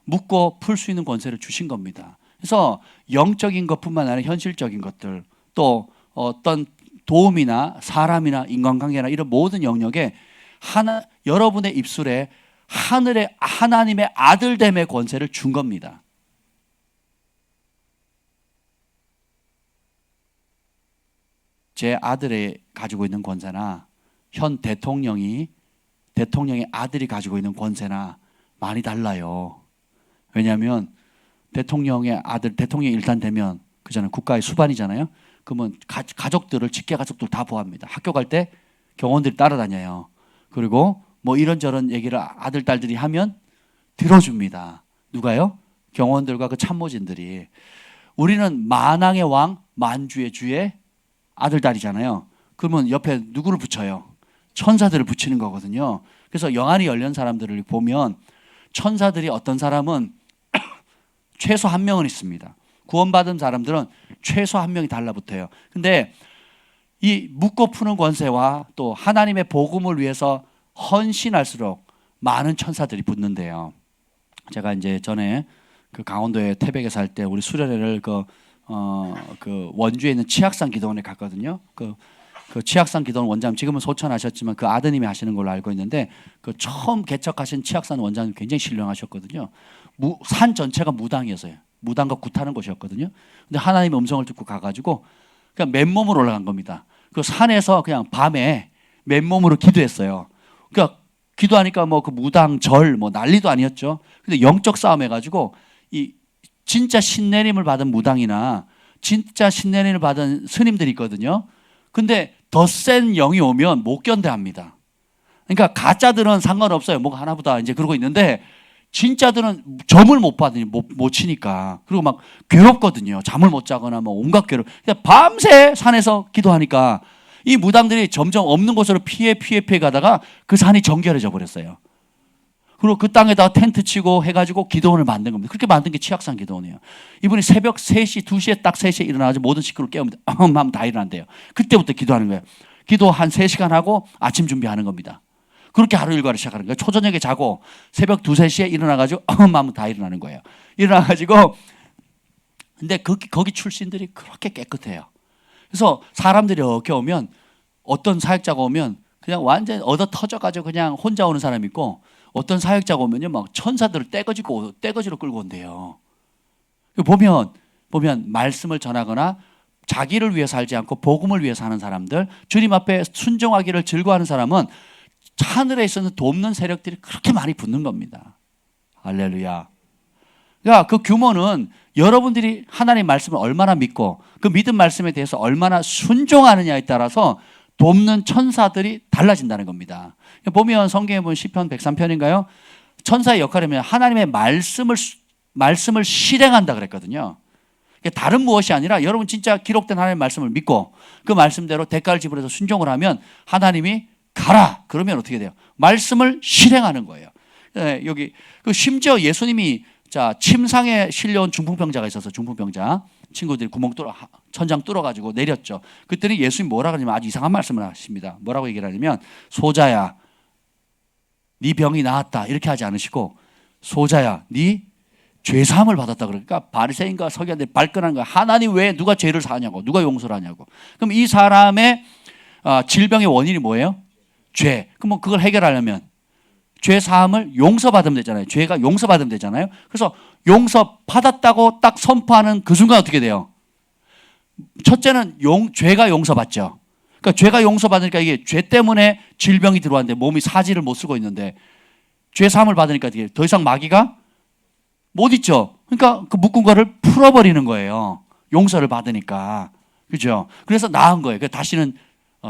묻고 풀 수 있는 권세를 주신 겁니다. 그래서 영적인 것뿐만 아니라 현실적인 것들 또 어떤 도움이나 사람이나 인간관계나 이런 모든 영역에 여러분의 입술에 하늘의 하나님의 아들됨의 권세를 준 겁니다. 제 아들이 가지고 있는 권세나 현 대통령의 아들이 가지고 있는 권세나 많이 달라요. 왜냐하면 대통령의 아들, 대통령이 일단 되면 그잖아요. 국가의 수반이잖아요. 그러면 가족들을 직계 가족들 다 보합니다. 학교 갈 때 경호원들이 따라다녀요. 그리고 뭐 이런저런 얘기를 아들, 딸들이 하면 들어줍니다. 누가요? 경호원들과 그 참모진들이. 우리는 만왕의 왕, 만주의 주의 아들, 딸이잖아요. 그러면 옆에 누구를 붙여요? 천사들을 붙이는 거거든요. 그래서 영안이 열린 사람들을 보면 천사들이 어떤 사람은 최소 한 명은 있습니다. 구원받은 사람들은 최소 한 명이 달라붙어요. 근데 이 묻고 푸는 권세와 또 하나님의 복음을 위해서 헌신할수록 많은 천사들이 붙는데요. 제가 이제 전에 그 강원도에 태백에 살 때 우리 수련회를 그 원주에 있는 치악산 기도원에 갔거든요. 그 치악산 기도원 원장님 지금은 소천하셨지만 그 아드님이 하시는 걸로 알고 있는데 그 처음 개척하신 치악산 원장님 굉장히 신령하셨거든요. 산 전체가 무당이었어요. 무당과 굿하는 곳이었거든요. 근데 하나님의 음성을 듣고 가가지고 그냥 맨몸으로 올라간 겁니다. 그 산에서 그냥 밤에 맨몸으로 기도했어요. 그러니까 기도하니까 뭐 그 무당 절 뭐 난리도 아니었죠. 근데 영적 싸움 해가지고 이 진짜 신내림을 받은 무당이나 진짜 신내림을 받은 스님들이 있거든요. 근데 더 센 영이 오면 못 견뎌합니다. 그러니까 가짜들은 상관없어요. 뭐가 하나보다 이제 그러고 있는데 진짜들은 점을 못 받으니 못 치니까 그리고 막 괴롭거든요. 잠을 못 자거나 뭐 온갖 괴롭. 그러니까 밤새 산에서 기도하니까 이 무당들이 점점 없는 곳으로 피해 가다가 그 산이 정결해져 버렸어요. 그리고 그 땅에다가 텐트 치고 해가지고 기도원을 만든 겁니다. 그렇게 만든 게 치악산 기도원이에요. 이분이 새벽 3시, 2시에 딱 3시에 일어나가지고 모든 식구를 깨웁니다. 하면 다 일어난대요. 그때부터 기도하는 거예요. 기도 한 3시간 하고 아침 준비하는 겁니다. 그렇게 하루 일과를 시작하는 거예요. 초저녁에 자고 새벽 2, 3시에 일어나가지고 하면 다 일어나는 거예요. 일어나가지고 근데 거기 출신들이 그렇게 깨끗해요. 그래서 사람들이 이렇게 오면 어떤 사역자가 오면 그냥 완전히 얻어 터져가지고 그냥 혼자 오는 사람이 있고 어떤 사역자가 오면요 막 천사들을 떼거지로 끌고 온대요. 보면 말씀을 전하거나 자기를 위해 살지 않고 복음을 위해 사는 사람들, 주님 앞에 순종하기를 즐거워하는 사람은 하늘에 있어서 돕는 세력들이 그렇게 많이 붙는 겁니다. 할렐루야. 그러니까 그 규모는 여러분들이 하나님의 말씀을 얼마나 믿고 그 믿은 말씀에 대해서 얼마나 순종하느냐에 따라서 돕는 천사들이 달라진다는 겁니다. 보면 성경에 보면 시편 103편인가요? 천사의 역할이면 하나님의 말씀을 실행한다 그랬거든요. 다른 무엇이 아니라 여러분 진짜 기록된 하나님의 말씀을 믿고 그 말씀대로 대가를 지불해서 순종을 하면 하나님이 가라 그러면 어떻게 돼요? 말씀을 실행하는 거예요. 여기 심지어 예수님이 침상에 실려온 중풍병자가 있어서 중풍병자 친구들이 천장 뚫어가지고 내렸죠. 그때는 예수님이 뭐라 그러냐면 아주 이상한 말씀을 하십니다. 뭐라고 얘기를 하냐면 소자야 네 병이 나았다 이렇게 하지 않으시고 소자야 네 죄사함을 받았다 그러니까 바리새인과 서기관들이 발끈한 거야. 하나님 왜 누가 죄를 사하냐고 누가 용서를 하냐고. 그럼 이 사람의 질병의 원인이 뭐예요? 죄. 그럼 그걸 해결하려면 죄 사함을 용서받으면 되잖아요. 죄가 용서받으면 되잖아요. 그래서 용서받았다고 딱 선포하는 그 순간 어떻게 돼요? 첫째는 죄가 용서받죠. 그러니까 죄가 용서받으니까 이게 죄 때문에 질병이 들어왔는데 몸이 사지를 못 쓰고 있는데 죄 사함을 받으니까 더 이상 마귀가 못 있죠. 그러니까 그 묶은 거를 풀어버리는 거예요. 용서를 받으니까. 그죠? 그래서 나은 거예요. 다시는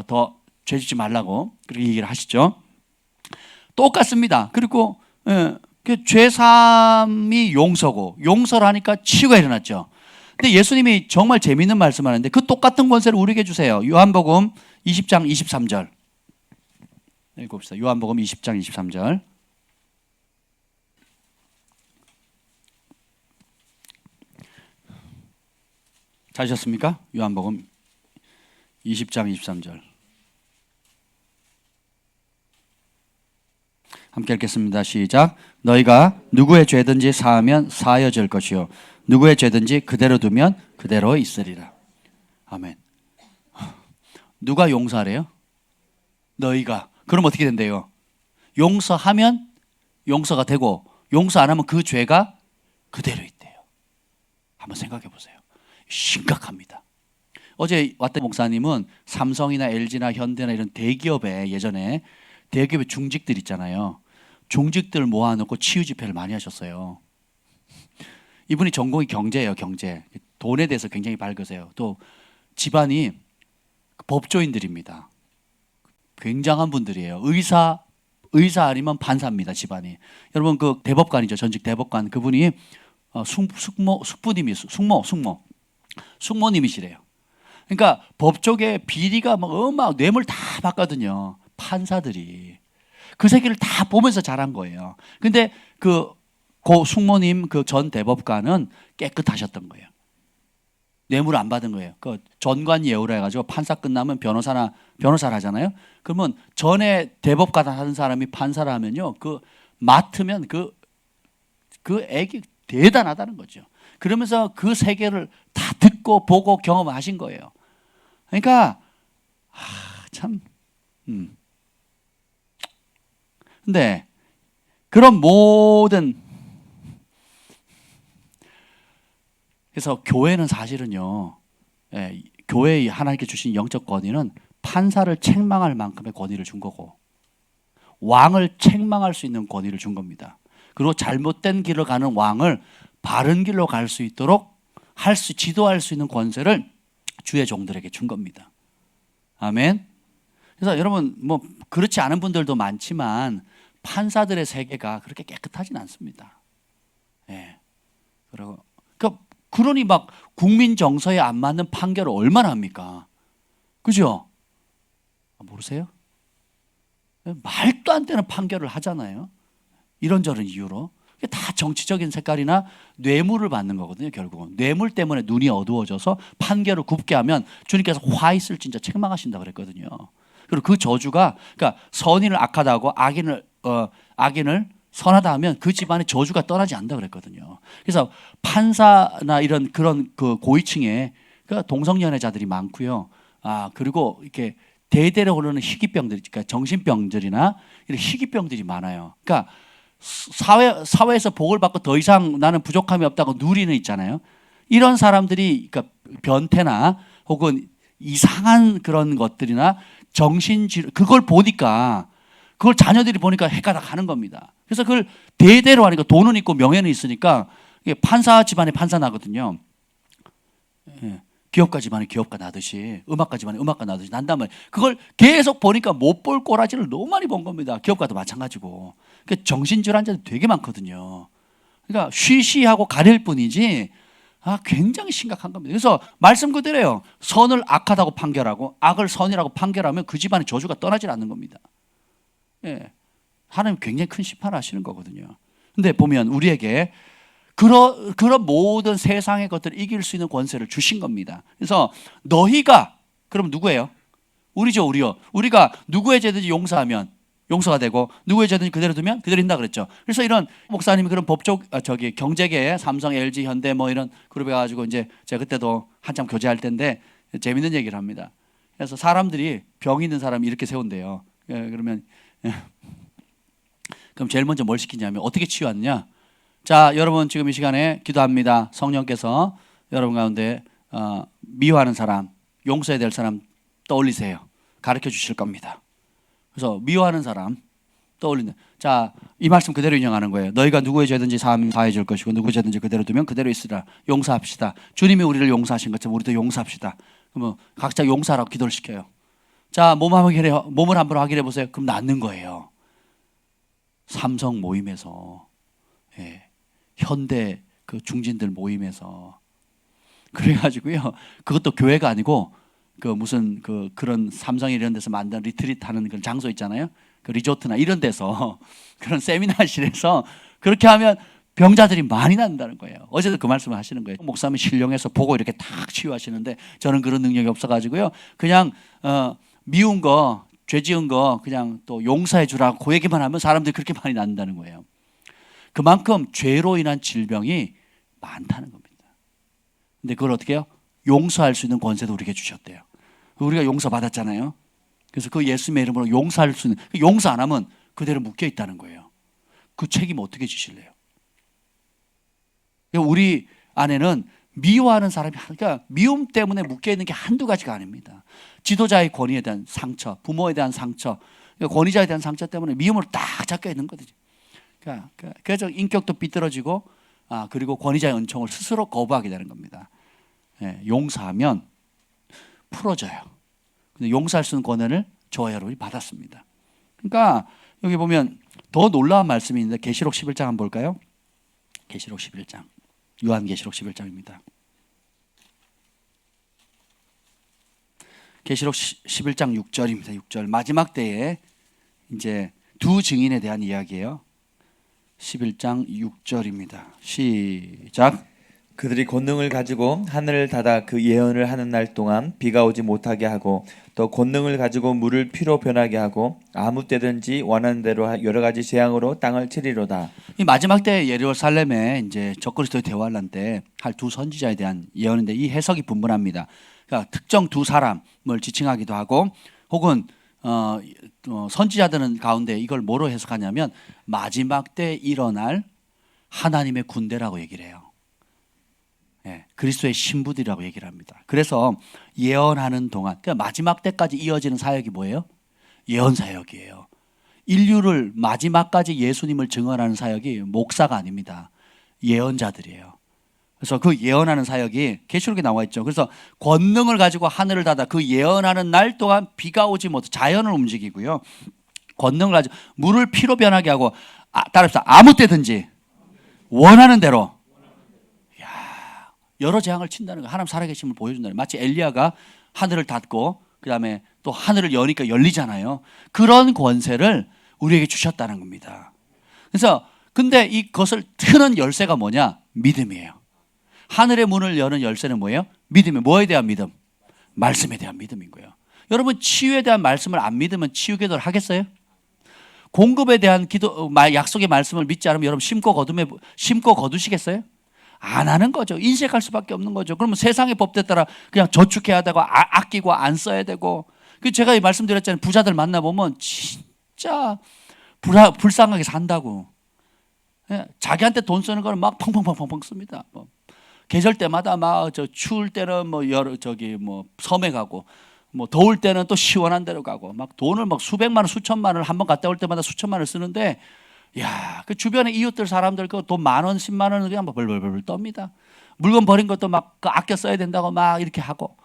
더 죄 짓지 말라고 그렇게 얘기를 하시죠. 똑같습니다. 그리고 죄 사함이 용서고 용서를 하니까 치유가 일어났죠. 근데 예수님이 정말 재미있는 말씀하는데 그 똑같은 권세를 우리에게 주세요. 요한복음 20장 23절 읽어봅시다. 요한복음 20장 23절 찾으셨습니까? 요한복음 20장 23절 함께 읽겠습니다. 시작. 너희가 누구의 죄든지 사하면 사하여질 것이요 누구의 죄든지 그대로 두면 그대로 있으리라. 아멘. 누가 용서하래요? 너희가. 그럼 어떻게 된대요? 용서하면 용서가 되고 용서 안 하면 그 죄가 그대로 있대요. 한번 생각해 보세요. 심각합니다. 어제 왔던 목사님은 삼성이나 LG나 현대나 이런 대기업에 예전에 대기업의 중직들 있잖아요. 중직들 모아놓고 치유 집회를 많이 하셨어요. 이분이 전공이 경제예요. 경제. 돈에 대해서 굉장히 밝으세요. 또 집안이 법조인들입니다. 굉장한 분들이에요. 의사 아니면 판사입니다. 집안이. 여러분 그 대법관이죠. 전직 대법관. 그분이 숙모님이시래요. 그러니까 법조계 비리가 막 뇌물 다 받거든요. 판사들이 그 세계를 다 보면서 자란 거예요. 근데 고 숙모님 그 전 대법관은 깨끗하셨던 거예요. 뇌물 안 받은 거예요. 그 전관 예우라 해가지고 판사 끝나면 변호사를 하잖아요. 그러면 전에 대법관 하는 사람이 판사를 하면요, 그 맡으면 그 액이 대단하다는 거죠. 그러면서 그 세계를 다 듣고 보고 경험하신 거예요. 그러니까 참. 근데 그런 모든 그래서 교회는 사실은요, 교회에 하나님께 주신 영적 권위는 판사를 책망할 만큼의 권위를 준 거고 왕을 책망할 수 있는 권위를 준 겁니다. 그리고 잘못된 길을 가는 왕을 바른 길로 갈 수 있도록 지도할 수 있는 권세를 주의 종들에게 준 겁니다. 아멘. 그래서 여러분 그렇지 않은 분들도 많지만 판사들의 세계가 그렇게 깨끗하진 않습니다. 그러니 막 국민 정서에 안 맞는 판결을 얼마나 합니까? 그죠? 모르세요? 말도 안 되는 판결을 하잖아요. 이런저런 이유로. 다 정치적인 색깔이나 뇌물을 받는 거거든요. 결국은 뇌물 때문에 눈이 어두워져서 판결을 굽게 하면 주님께서 화 있을 진짜 책망하신다 그랬거든요. 그리고 그 저주가 그러니까 선인을 악하다 하고 악인을 선하다 하면 그 집안의 저주가 떠나지 않는다 그랬거든요. 그래서 판사나 이런 그런 그 고위층에 동성연애자들이 많고요. 그리고 이렇게 대대로 오르는 희귀병들, 그러니까 정신병들이나 이런 희귀병들이 많아요. 그러니까 사회에서 복을 받고 더 이상 나는 부족함이 없다고 누리는 있잖아요. 이런 사람들이 그러니까 변태나 혹은 이상한 그런 것들이나 정신질 그걸 보니까 그걸 자녀들이 보니까 헷갈려 하는 겁니다. 그래서 그걸 대대로 하니까 돈은 있고 명예는 있으니까 판사 집안에 판사 나거든요. 기업가 집안에 기업가 나듯이 음악가 집안에 음악가 나듯이 난단 말이에요. 그걸 계속 보니까 못 볼 꼬라지를 너무 많이 본 겁니다. 기업가도 마찬가지고. 정신질환자들 되게 많거든요. 그러니까 쉬쉬하고 가릴 뿐이지 굉장히 심각한 겁니다. 그래서 말씀 그대로예요. 선을 악하다고 판결하고 악을 선이라고 판결하면 그 집안의 저주가 떠나질 않는 겁니다. 하나님 굉장히 큰 심판을 하시는 거거든요. 근데 보면 우리에게 그런 모든 세상의 것들을 이길 수 있는 권세를 주신 겁니다. 그래서 너희가 그럼 누구예요? 우리죠, 우리요. 우리가 누구의 죄든지 용서하면 용서가 되고 누구의 죄든지 그대로 두면 그대로 있다 그랬죠. 그래서 이런 목사님이 그런 경제계에 삼성, LG, 현대 이런 그룹에 가지고 이제 제가 그때도 한참 교제할 때인데 재밌는 얘기를 합니다. 그래서 사람들이 병 있는 사람이 이렇게 세운대요. 그러면 그럼 제일 먼저 뭘 시키냐면 어떻게 치유하느냐? 자, 여러분 지금 이 시간에 기도합니다. 성령께서 여러분 가운데 미워하는 사람, 용서해야 될 사람 떠올리세요. 가르쳐 주실 겁니다. 그래서 미워하는 사람 떠올리는. 자, 이 말씀 그대로 인용하는 거예요. 너희가 누구의 죄든지 사하여 줄 것이고 누구의 죄든지 그대로 두면 그대로 있으라. 용서합시다. 주님이 우리를 용서하신 것처럼 우리도 용서합시다. 그러면 각자 용서하라고 기도를 시켜요. 자, 몸을 한번 확인해 보세요. 그럼 낫는 거예요. 삼성 모임에서, 현대 그 중진들 모임에서 그래가지고요. 그것도 교회가 아니고 그 무슨 그런 삼성 이런 데서 만든 리트리트 하는 그런 장소 있잖아요. 그 리조트나 이런 데서 그런 세미나실에서 그렇게 하면 병자들이 많이 난다는 거예요. 어제도 그 말씀을 하시는 거예요. 목사님 신령해서 보고 이렇게 탁 치유하시는데 저는 그런 능력이 없어가지고요. 그냥 미운 거, 죄 지은 거 그냥 또 용서해 주라고 그 얘기만 하면 사람들이 그렇게 많이 난다는 거예요. 그만큼 죄로 인한 질병이 많다는 겁니다. 근데 그걸 어떻게 해요? 용서할 수 있는 권세도 우리에게 주셨대요. 우리가 용서받았잖아요. 그래서 그 예수님의 이름으로 용서할 수 있는, 용서 안 하면 그대로 묶여 있다는 거예요. 그 책임 어떻게 지실래요? 우리 안에는 미워하는 사람이, 그러니까 미움 때문에 묶여 있는 게 한두 가지가 아닙니다. 지도자의 권위에 대한 상처, 부모에 대한 상처, 권위자에 대한 상처 때문에 미움으로 딱 잡혀 있는 거죠. 그러니까 그래서 인격도 삐뚤어지고, 그리고 권위자의 은총을 스스로 거부하게 되는 겁니다. 용서하면 풀어져요. 근데 용서할 수 있는 권한을 저와 여러분이 받았습니다. 그러니까 여기 보면 더 놀라운 말씀이 있는데 계시록 11장 한번 볼까요? 계시록 11장. 요한계시록 11장입니다. 계시록 11장 6절입니다. 6절. 마지막 때에 이제 두 증인에 대한 이야기예요. 11장 6절입니다. 시작. 그들이 권능을 가지고 하늘을 닫아 그 예언을 하는 날 동안 비가 오지 못하게 하고 또 권능을 가지고 물을 피로 변하게 하고 아무 때든지 원하는 대로 여러 가지 재앙으로 땅을 치리로다. 이 마지막 때 예루살렘에 이제 적그리스도의 대환란 때 할 두 선지자에 대한 예언인데 이 해석이 분분합니다. 그러니까 특정 두 사람을 지칭하기도 하고 혹은 선지자들은 가운데 이걸 뭐로 해석하냐면 마지막 때 일어날 하나님의 군대라고 얘기를 해요. 그리스도의 신부들이라고 얘기를 합니다. 그래서 예언하는 동안, 그러니까 마지막 때까지 이어지는 사역이 뭐예요? 예언 사역이에요. 인류를 마지막까지 예수님을 증언하는 사역이 목사가 아닙니다. 예언자들이에요. 그래서 그 예언하는 사역이 계시록에 나와 있죠. 그래서 권능을 가지고 하늘을 닫아 그 예언하는 날 동안 비가 오지 못해 자연을 움직이고요. 권능을 가지고 물을 피로 변하게 하고 따라합시다. 아무 때든지 원하는 대로 여러 재앙을 친다는 거, 하나님 살아계심을 보여준다는 거. 마치 엘리야가 하늘을 닫고 그 다음에 또 하늘을 여니까 열리잖아요. 그런 권세를 우리에게 주셨다는 겁니다. 그래서 근데 이것을 트는 열쇠가 뭐냐? 믿음이에요. 하늘의 문을 여는 열쇠는 뭐예요? 믿음이에요. 뭐에 대한 믿음? 말씀에 대한 믿음인 거예요. 여러분 치유에 대한 말씀을 안 믿으면 치유 기도를 하겠어요? 공급에 대한 기도, 약속의 말씀을 믿지 않으면 여러분 심고 거두시겠어요? 안 하는 거죠. 인색할 수밖에 없는 거죠. 그러면 세상의 법대 따라 그냥 저축해야 되고 아끼고 안 써야 되고. 제가 말씀드렸잖아요. 부자들 만나보면 진짜 불쌍하게 산다고. 자기한테 돈 쓰는 거는 막 펑펑펑펑 씁니다. 계절 때마다 막 추울 때는 섬에 가고 더울 때는 또 시원한 데로 가고 막 돈을 막 수백만 원, 수천만 원을 한번 갔다 올 때마다 수천만 원을 쓰는데 그 주변에 이웃들 사람들 그 돈 10,000원, 10만 원을 그냥 막 벌벌벌 떱니다. 물건 버린 것도 막 아껴 써야 된다고 막 이렇게 하고.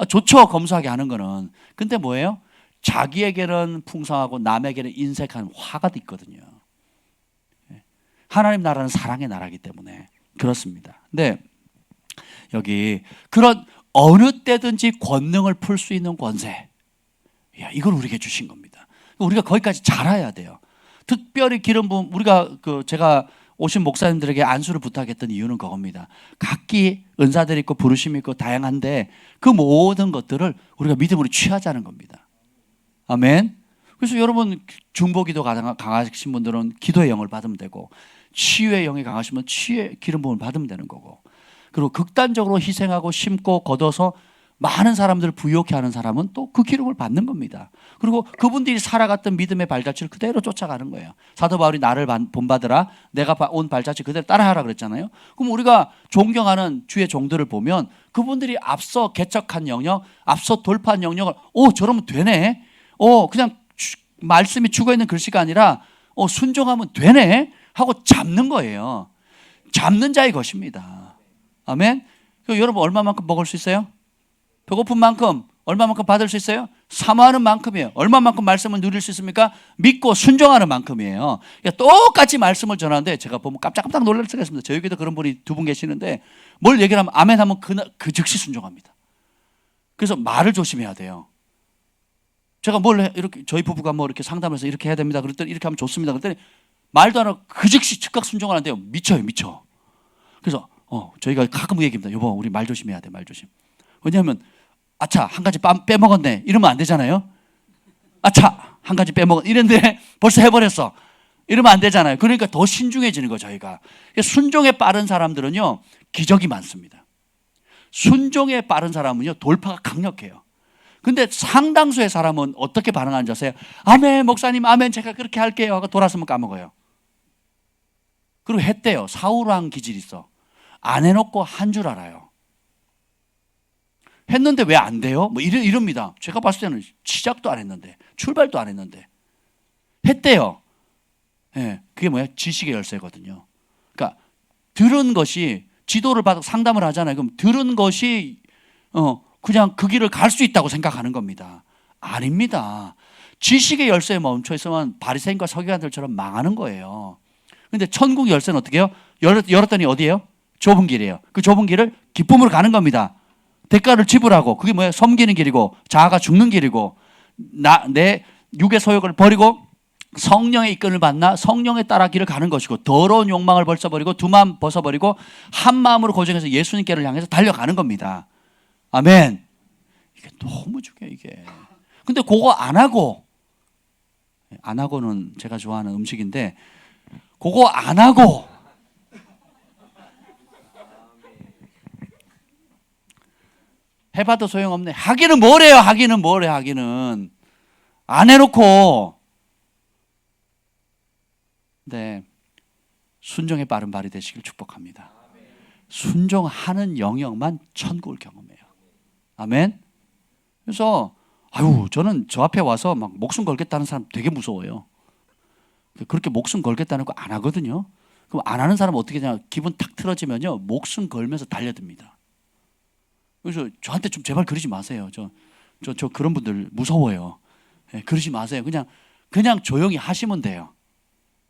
좋죠, 검소하게 하는 거는. 근데 뭐예요? 자기에게는 풍성하고 남에게는 인색한 화가 있거든요. 하나님 나라는 사랑의 나라이기 때문에 그렇습니다. 근데 여기 그런 어느 때든지 권능을 풀 수 있는 권세, 이걸 우리에게 주신 겁니다. 우리가 거기까지 자라야 돼요. 특별히 기름 부음, 우리가 제가 오신 목사님들에게 안수를 부탁했던 이유는 그겁니다. 각기 은사들이 있고 부르심이 있고 다양한데 그 모든 것들을 우리가 믿음으로 취하자는 겁니다. 아멘. 그래서 여러분 중보기도 강하신 분들은 기도의 영을 받으면 되고 치유의 영이 강하시면 치유의 기름 부음을 받으면 되는 거고, 그리고 극단적으로 희생하고 심고 걷어서 많은 사람들을 부유케 하는 사람은 또 그 기름을 받는 겁니다. 그리고 그분들이 살아갔던 믿음의 발자취를 그대로 쫓아가는 거예요. 사도 바울이 나를 본받으라, 내가 온 발자취 그대로 따라하라 그랬잖아요. 그럼 우리가 존경하는 주의 종들을 보면 그분들이 앞서 개척한 영역, 앞서 돌파한 영역을 저러면 되네, 그냥 말씀이 죽어있는 글씨가 아니라 순종하면 되네 하고 잡는 거예요. 잡는 자의 것입니다. 아멘. 여러분 얼마만큼 먹을 수 있어요? 배고픈 만큼 얼마만큼 받을 수 있어요? 사모하는 만큼이에요. 얼마만큼 말씀을 누릴 수 있습니까? 믿고 순종하는 만큼이에요. 그러니까 똑같이 말씀을 전하는데 제가 보면 깜짝깜짝 놀랄 수가 있습니다. 저희 교회도 그런 분이 2분 계시는데 뭘 얘기를 하면 아멘 하면 그 즉시 순종합니다. 그래서 말을 조심해야 돼요. 제가 이렇게 저희 부부가 이렇게 상담해서 이렇게 해야 됩니다. 그랬더니 이렇게 하면 좋습니다. 그랬더니 말도 안 하고 그 즉시 즉각 순종을 하는데요. 미쳐. 그래서 저희가 가끔 얘기합니다. 여보, 우리 말 조심해야 돼, 말 조심. 왜냐하면 아차, 한 가지 빼먹었네 이러면 안 되잖아요. 아차, 한 가지 빼먹었네 이랬는데 벌써 해버렸어 이러면 안 되잖아요. 그러니까 더 신중해지는 거예요. 저희가 순종에 빠른 사람들은요 기적이 많습니다. 순종에 빠른 사람은요 돌파가 강력해요. 근데 상당수의 사람은 어떻게 반응하는지 아세요? 아멘 목사님, 아멘 제가 그렇게 할게요 하고 돌아서면 까먹어요. 그리고 했대요. 사울왕 기질이 있어. 안 해놓고 한 줄 알아요. 했는데 왜 안 돼요? 이럽니다. 제가 봤을 때는 시작도 안 했는데, 출발도 안 했는데 했대요. 예, 그게 뭐야? 지식의 열쇠거든요. 그러니까 들은 것이, 지도를 받아 상담을 하잖아요. 그럼 들은 것이 그냥 그 길을 갈 수 있다고 생각하는 겁니다. 아닙니다. 지식의 열쇠에 멈춰 있으면 바리새인과 서기관들처럼 망하는 거예요. 근데 천국 열쇠는 어떻게 해요? 열었더니 어디예요? 좁은 길이에요. 그 좁은 길을 기쁨으로 가는 겁니다. 대가를 지불하고, 그게 뭐예요? 섬기는 길이고 자아가 죽는 길이고 내 육의 소욕을 버리고 성령의 이끌을 받나 성령에 따라 길을 가는 것이고, 더러운 욕망을 벗어버리고 두 마음 벗어버리고 한 마음으로 고정해서 예수님께를 향해서 달려가는 겁니다. 아멘. 이게 너무 중요해요 이게. 근데 그거 안 하고는 제가 좋아하는 음식인데, 그거 안 하고 해봐도 소용없네. 하기는 뭐래요? 하기는 안 해놓고. 네, 순종에 빠른 발이 되시길 축복합니다. 순종하는 영역만 천국을 경험해요. 아멘. 그래서 저는 저 앞에 와서 막 목숨 걸겠다는 사람 되게 무서워요. 그렇게 목숨 걸겠다는 거 안 하거든요. 그럼 안 하는 사람은 어떻게 되냐? 기분 탁 틀어지면요 목숨 걸면서 달려듭니다. 그래서 저한테 좀 제발 그러지 마세요. 저 그런 분들 무서워요. 예, 그러지 마세요. 그냥 조용히 하시면 돼요.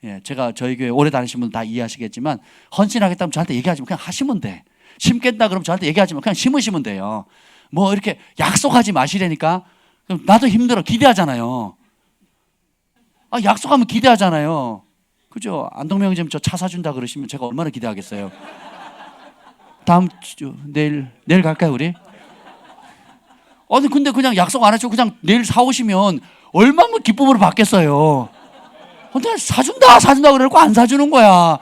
예, 제가 저희 교회 오래 다니신 분들 다 이해하시겠지만, 헌신하겠다면 저한테 얘기하지 마. 그냥 하시면 돼. 심겠다 그러면 저한테 얘기하지 마. 그냥 심으시면 돼요. 뭐 이렇게 약속하지 마시라니까. 그럼 나도 힘들어. 기대하잖아요. 약속하면 기대하잖아요. 그죠? 안동명 형님 저 차 사준다 그러시면 제가 얼마나 기대하겠어요. 다음 주 내일 갈까요 우리? 근데 그냥 약속 안 하시고 그냥 내일 사오시면 얼마나 기쁨으로 받겠어요. 근데 사준다 그러고 안 사주는 거야.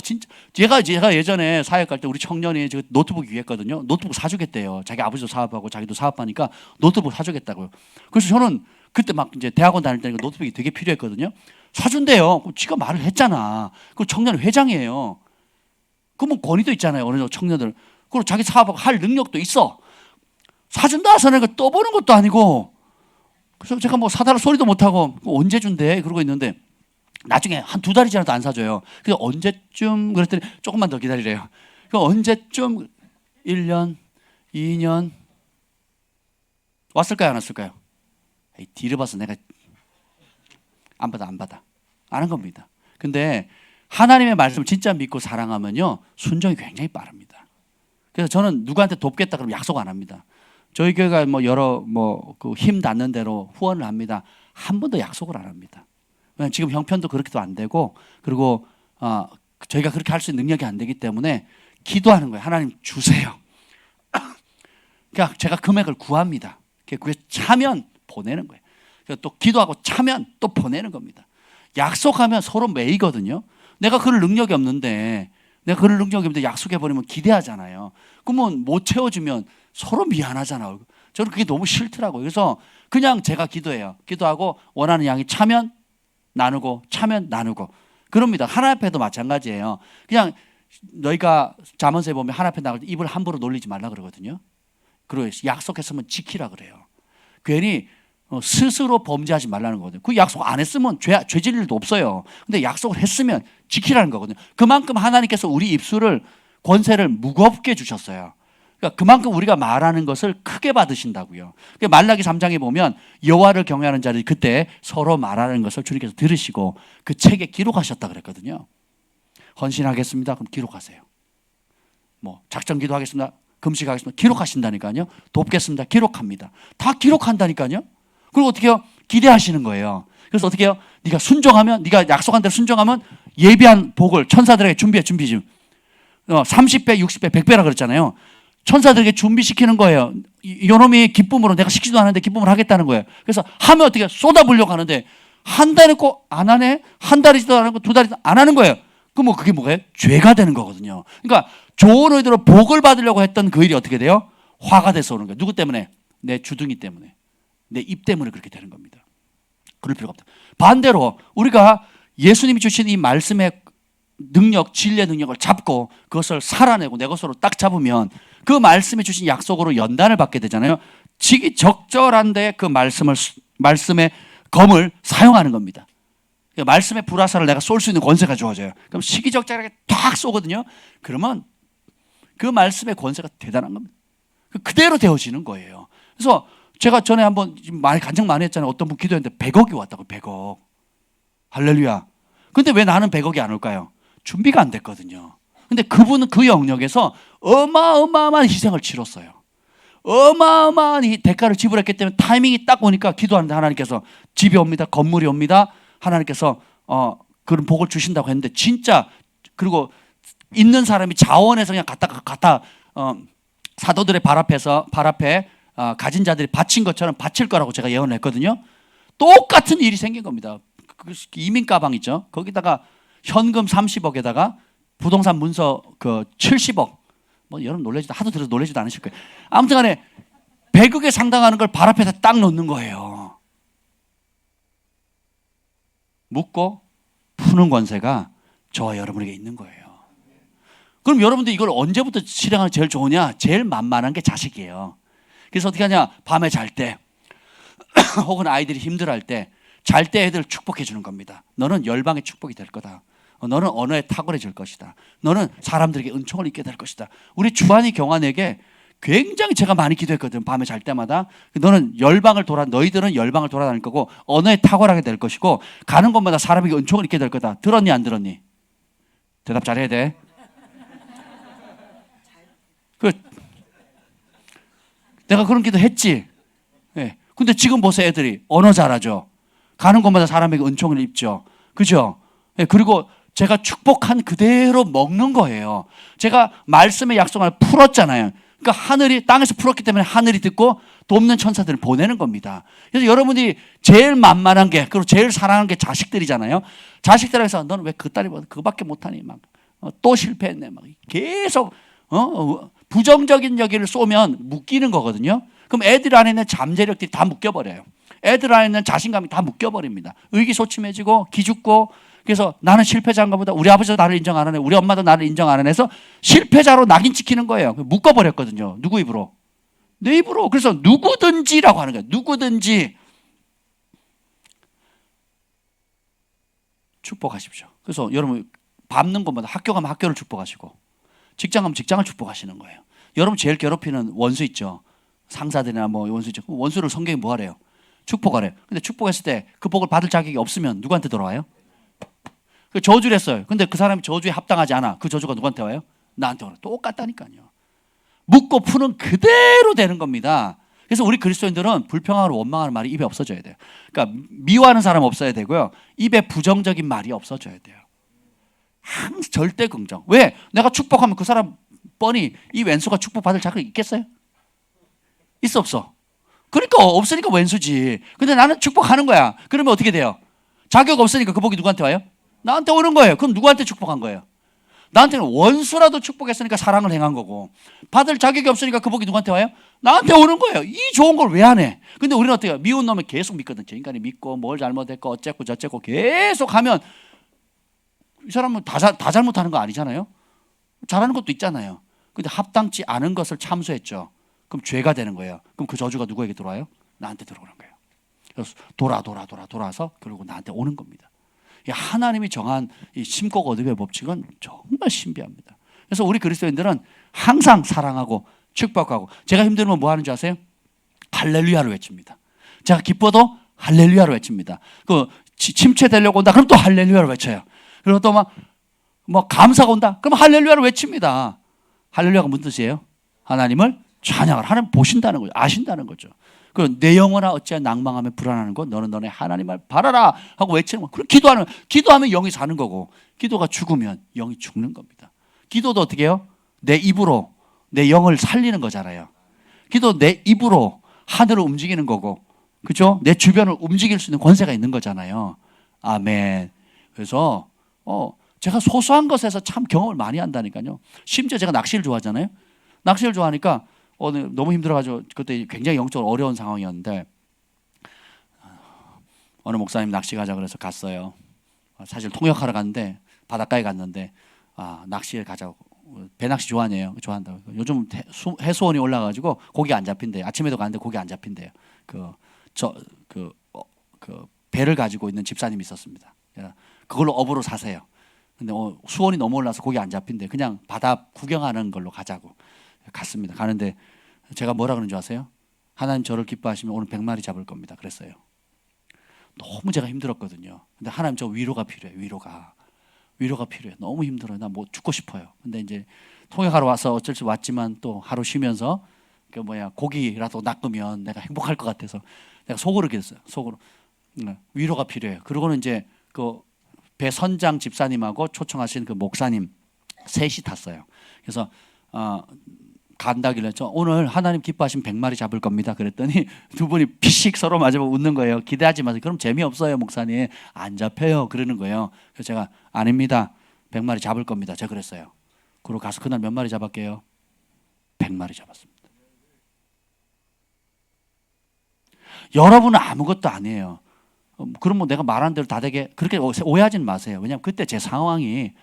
진짜 제가 예전에 사역 갈 때 우리 청년이 노트북 유행했거든요. 노트북 사주겠대요. 자기 아버지도 사업하고 자기도 사업하니까 노트북 사주겠다고요. 그래서 저는 그때 막 이제 대학원 다닐 때 노트북이 되게 필요했거든요. 사준대요. 그럼 지가 말을 했잖아. 그 청년 회장이에요. 그러면 권위도 있잖아요. 어느 정도 청년들. 그리고 자기 사업하고 할 능력도 있어. 사준다 하서는 떠보는 것도 아니고. 그래서 제가 뭐 사달라 소리도 못하고 언제 준대 그러고 있는데, 나중에 한 2달이 지나도 안 사줘요. 그래서 언제쯤 그랬더니 조금만 더 기다리래요. 그 언제쯤 1년, 2년 왔을까요? 안 왔을까요? 뒤를 봐서 내가 안 받아. 안 한 겁니다. 근데 하나님의 말씀을 진짜 믿고 사랑하면요 순종이 굉장히 빠릅니다. 그래서 저는 누구한테 돕겠다 그러면 약속 안 합니다. 저희 교회가 뭐 여러 그 힘 닿는 대로 후원을 합니다. 한 번도 약속을 안 합니다. 왜냐하면 지금 형편도 그렇게도 안 되고, 그리고 저희가 그렇게 할 수 있는 능력이 안 되기 때문에 기도하는 거예요. 하나님 주세요. 그러니까 제가 금액을 구합니다. 그게 차면 보내는 거예요. 또 기도하고 차면 또 보내는 겁니다. 약속하면 서로 매이거든요. 내가 그럴 능력이 없는데 약속해버리면 기대하잖아요. 그러면 못 채워주면 서로 미안하잖아요. 저는 그게 너무 싫더라고요. 그래서 그냥 제가 기도해요. 기도하고 원하는 양이 차면 나누고 차면 나누고 그럽니다. 하나님 앞에도 마찬가지예요. 그냥 너희가 잠언서에 보면 하나님 앞에 나갈 때 입을 함부로 놀리지 말라 그러거든요. 그리고 약속했으면 지키라 그래요. 괜히 스스로 범죄하지 말라는 거거든요. 그 약속 안 했으면 죄질 일도 없어요. 근데 약속을 했으면 지키라는 거거든요. 그만큼 하나님께서 우리 입술을 권세를 무겁게 주셨어요. 그러니까 그만큼 우리가 말하는 것을 크게 받으신다고요. 그러니까 말라기 3장에 보면 여호와를 경외하는 자들이 그때 서로 말하는 것을 주님께서 들으시고 그 책에 기록하셨다 그랬거든요. 헌신하겠습니다. 그럼 기록하세요. 뭐 작전 기도하겠습니다. 금식하겠습니다. 기록하신다니까요. 돕겠습니다. 기록합니다. 다 기록한다니까요. 그리고 어떻게 해요? 기대하시는 거예요. 그래서 어떻게 해요? 네가 순종하면, 네가 약속한 대로 순종하면 예비한 복을 천사들에게 준비 좀. 30배, 60배, 100배라 그랬잖아요. 천사들에게 준비시키는 거예요. 요놈이 기쁨으로, 내가 시키지도 않았는데 기쁨을 하겠다는 거예요. 그래서 하면 어떻게 쏟아부려고 하는데 한 달 있고 안 하네? 한 달이지도 않고 두 달이지도 안 하는 거예요. 그럼 그게 뭐예요? 죄가 되는 거거든요. 그러니까 좋은 의도로 복을 받으려고 했던 그 일이 어떻게 돼요? 화가 돼서 오는 거예요. 누구 때문에? 내 주둥이 때문에. 내 입 때문에 그렇게 되는 겁니다. 그럴 필요가 없다. 반대로 우리가 예수님이 주신 이 말씀의 능력, 진리의 능력을 잡고 그것을 살아내고 내 것으로 딱 잡으면 그 말씀이 주신 약속으로 연단을 받게 되잖아요. 적절한데 그 말씀의 검을 사용하는 겁니다. 말씀의 불화살을 내가 쏠 수 있는 권세가 주어져요. 그럼 시기적절하게 딱 쏘거든요. 그러면 그 말씀의 권세가 대단한 겁니다. 그대로 되어지는 거예요. 그래서 제가 전에 한번 간증 많이 했잖아요. 어떤 분 기도했는데 100억이 왔다고. 100억. 할렐루야. 근데 왜 나는 100억이 안 올까요? 준비가 안 됐거든요. 근데 그분은 그 영역에서 어마어마한 희생을 치렀어요. 어마어마한 대가를 지불했기 때문에 타이밍이 딱 오니까 기도하는데 하나님께서 집이 옵니다. 건물이 옵니다. 하나님께서 그런 복을 주신다고 했는데 진짜 그리고 있는 사람이 자원해서 그냥 갖다 사도들의 발 앞에 가진 자들이 바친 것처럼 바칠 거라고 제가 예언을 했거든요. 똑같은 일이 생긴 겁니다. 이민 가방 있죠. 거기다가 현금 30억에다가 부동산 문서 70억. 뭐 여러분 놀라지도 하도 들어서 놀라지도 않으실 거예요. 아무튼간에 100억에 상당하는 걸 발 앞에다 딱 놓는 거예요. 묻고 푸는 권세가 저와 여러분에게 있는 거예요. 그럼 여러분들 이걸 언제부터 실행하는 게 제일 좋으냐? 제일 만만한 게 자식이에요. 그래서 어떻게 하냐? 밤에 잘 때 혹은 아이들이 힘들어할 때 잘 때 애들을 축복해 주는 겁니다. 너는 열방의 축복이 될 거다. 너는 언어에 탁월해질 것이다. 너는 사람들에게 은총을 입게 될 것이다. 우리 주한이 경환에게 굉장히 제가 많이 기도했거든. 밤에 잘 때마다 너희들은 열방을 돌아다닐 거고 언어에 탁월하게 될 것이고 가는 곳마다 사람에게 은총을 입게 될 거다. 들었니 안 들었니? 대답 잘해야 돼. 내가 그런 기도했지. 네. 근데 지금 보세요. 애들이 언어 잘하죠. 가는 곳마다 사람에게 은총을 입죠. 그죠? 네. 그리고 제가 축복한 그대로 먹는 거예요. 제가 말씀의 약속을 풀었잖아요. 그러니까 하늘이 땅에서 풀었기 때문에 하늘이 듣고 돕는 천사들을 보내는 겁니다. 그래서 여러분이 제일 만만한 게 그리고 제일 사랑하는 게 자식들이잖아요. 자식들에서 너는 왜 그 딸이 그거밖에 못하니 막 또 실패했네 막 계속 부정적인 여기를 쏘면 묶이는 거거든요. 그럼 애들 안에 있는 잠재력들이 다 묶여버려요. 애들 안에 있는 자신감이 다 묶여버립니다. 의기소침해지고 기죽고 그래서 나는 실패자인가 보다. 우리 아버지도 나를 인정 안 하네. 우리 엄마도 나를 인정 안 하네 해서 실패자로 낙인 찍히는 거예요. 묶어버렸거든요. 누구 입으로? 내 입으로. 그래서 누구든지라고 하는 거예요. 누구든지 축복하십시오. 그래서 여러분 밟는 것마다 학교 가면 학교를 축복하시고 직장 가면 직장을 축복하시는 거예요. 여러분 제일 괴롭히는 원수 있죠. 상사들이나 뭐 원수 있죠. 원수를 성경이 뭐 하래요? 축복하래요. 근데 축복했을 때 그 복을 받을 자격이 없으면 누구한테 돌아와요? 그 저주를 했어요. 근데 그 사람이 저주에 합당하지 않아. 그 저주가 누구한테 와요? 나한테 와요. 똑같다니까요. 묻고 푸는 그대로 되는 겁니다. 그래서 우리 그리스도인들은 불평하고 원망하는 말이 입에 없어져야 돼요. 그러니까 미워하는 사람 없어야 되고요. 입에 부정적인 말이 없어져야 돼요. 항상 절대 긍정. 왜? 내가 축복하면 그 사람 뻔히 이 왼수가 축복받을 자격이 있겠어요? 있어 없어? 그러니까 없으니까 왼수지. 근데 나는 축복하는 거야. 그러면 어떻게 돼요? 자격 없으니까 그 복이 누구한테 와요? 나한테 오는 거예요. 그럼 누구한테 축복한 거예요? 나한테는 원수라도 축복했으니까 사랑을 행한 거고, 받을 자격이 없으니까 그 복이 누구한테 와요? 나한테 오는 거예요. 이 좋은 걸 왜 안 해? 근데 우리는 어때요? 미운 놈을 계속 믿거든. 저 인간이 믿고 뭘 잘못했고 어쨌고 저쨌고 계속 하면 이 사람은 다 잘못하는 거 아니잖아요. 잘하는 것도 있잖아요. 근데 합당치 않은 것을 참수했죠. 그럼 죄가 되는 거예요. 그럼 그 저주가 누구에게 들어와요? 나한테 들어오는 거예요. 그래서 돌아서 결국 나한테 오는 겁니다. 하나님이 정한 이 심고 거듭의 법칙은 정말 신비합니다. 그래서 우리 그리스도인들은 항상 사랑하고 축복하고, 제가 힘들면 뭐 하는 줄 아세요? 할렐루야를 외칩니다. 제가 기뻐도 할렐루야를 외칩니다. 그 침체되려고 온다 그럼 또 할렐루야를 외쳐요. 그리고 또 뭐 감사가 온다 그럼 할렐루야를 외칩니다. 할렐루야가 무슨 뜻이에요? 하나님을 찬양을, 하나님 보신다는 거죠. 아신다는 거죠. 내 영혼아 어찌하여 낭망하며 불안하는 것, 너는 너네 하나님을 바라라 하고 외치는 거. 기도하면 영이 사는 거고, 기도가 죽으면 영이 죽는 겁니다. 기도도 어떻게 해요? 내 입으로 내 영을 살리는 거잖아요. 기도 내 입으로 하늘을 움직이는 거고, 그죠? 내 주변을 움직일 수 있는 권세가 있는 거잖아요. 아멘. 그래서 제가 소소한 것에서 참 경험을 많이 한다니까요. 심지어 제가 낚시를 좋아하잖아요. 낚시를 좋아하니까 너무 힘들어가지고 그때 굉장히 영적으로 어려운 상황이었는데, 어느 목사님 낚시 가자 그래서 갔어요. 사실 통역하러 갔는데 바닷가에 갔는데 낚시에 가자고. 배낚시 좋아한다고. 요즘 해수원이 올라가지고 고기 안 잡힌대요. 아침에도 갔는데 고기 안 잡힌대요. 배를 가지고 있는 집사님이 있었습니다. 그걸로 업으로 사세요. 근데 수온이 너무 올라서 고기 안 잡힌대. 그냥 바다 구경하는 걸로 가자고 갔습니다. 가는데 제가 뭐라 그러는 줄 아세요? 하나님 저를 기뻐하시면 오늘 100마리 잡을 겁니다. 그랬어요. 너무 제가 힘들었거든요. 근데 하나님 저 위로가 필요해요. 위로가 필요해요. 너무 힘들어요. 나 뭐 죽고 싶어요. 근데 이제 통역하러 와서 어쩔 수 왔지만 또 하루 쉬면서 고기라도 낚으면 내가 행복할 것 같아서 내가 속으로 그랬어요. 속으로 위로가 필요해요. 그러고는 이제 그 배 선장 집사님하고 초청하신 그 목사님 셋이 탔어요. 그래서 간다길래 오늘 하나님 기뻐하시면 100마리 잡을 겁니다. 그랬더니 두 분이 피식 서로 마주보고 웃는 거예요. 기대하지 마세요. 그럼 재미없어요, 목사님. 안 잡혀요. 그러는 거예요. 그래서 제가 아닙니다. 100마리 잡을 겁니다. 제가 그랬어요. 그리고 가서 그날 몇 마리 잡았게요? 100마리 잡았습니다. 여러분은 아무것도 아니에요. 그럼 뭐 내가 말한 대로 다 되게 그렇게 오해하지는 마세요. 왜냐하면 그때 제 상황이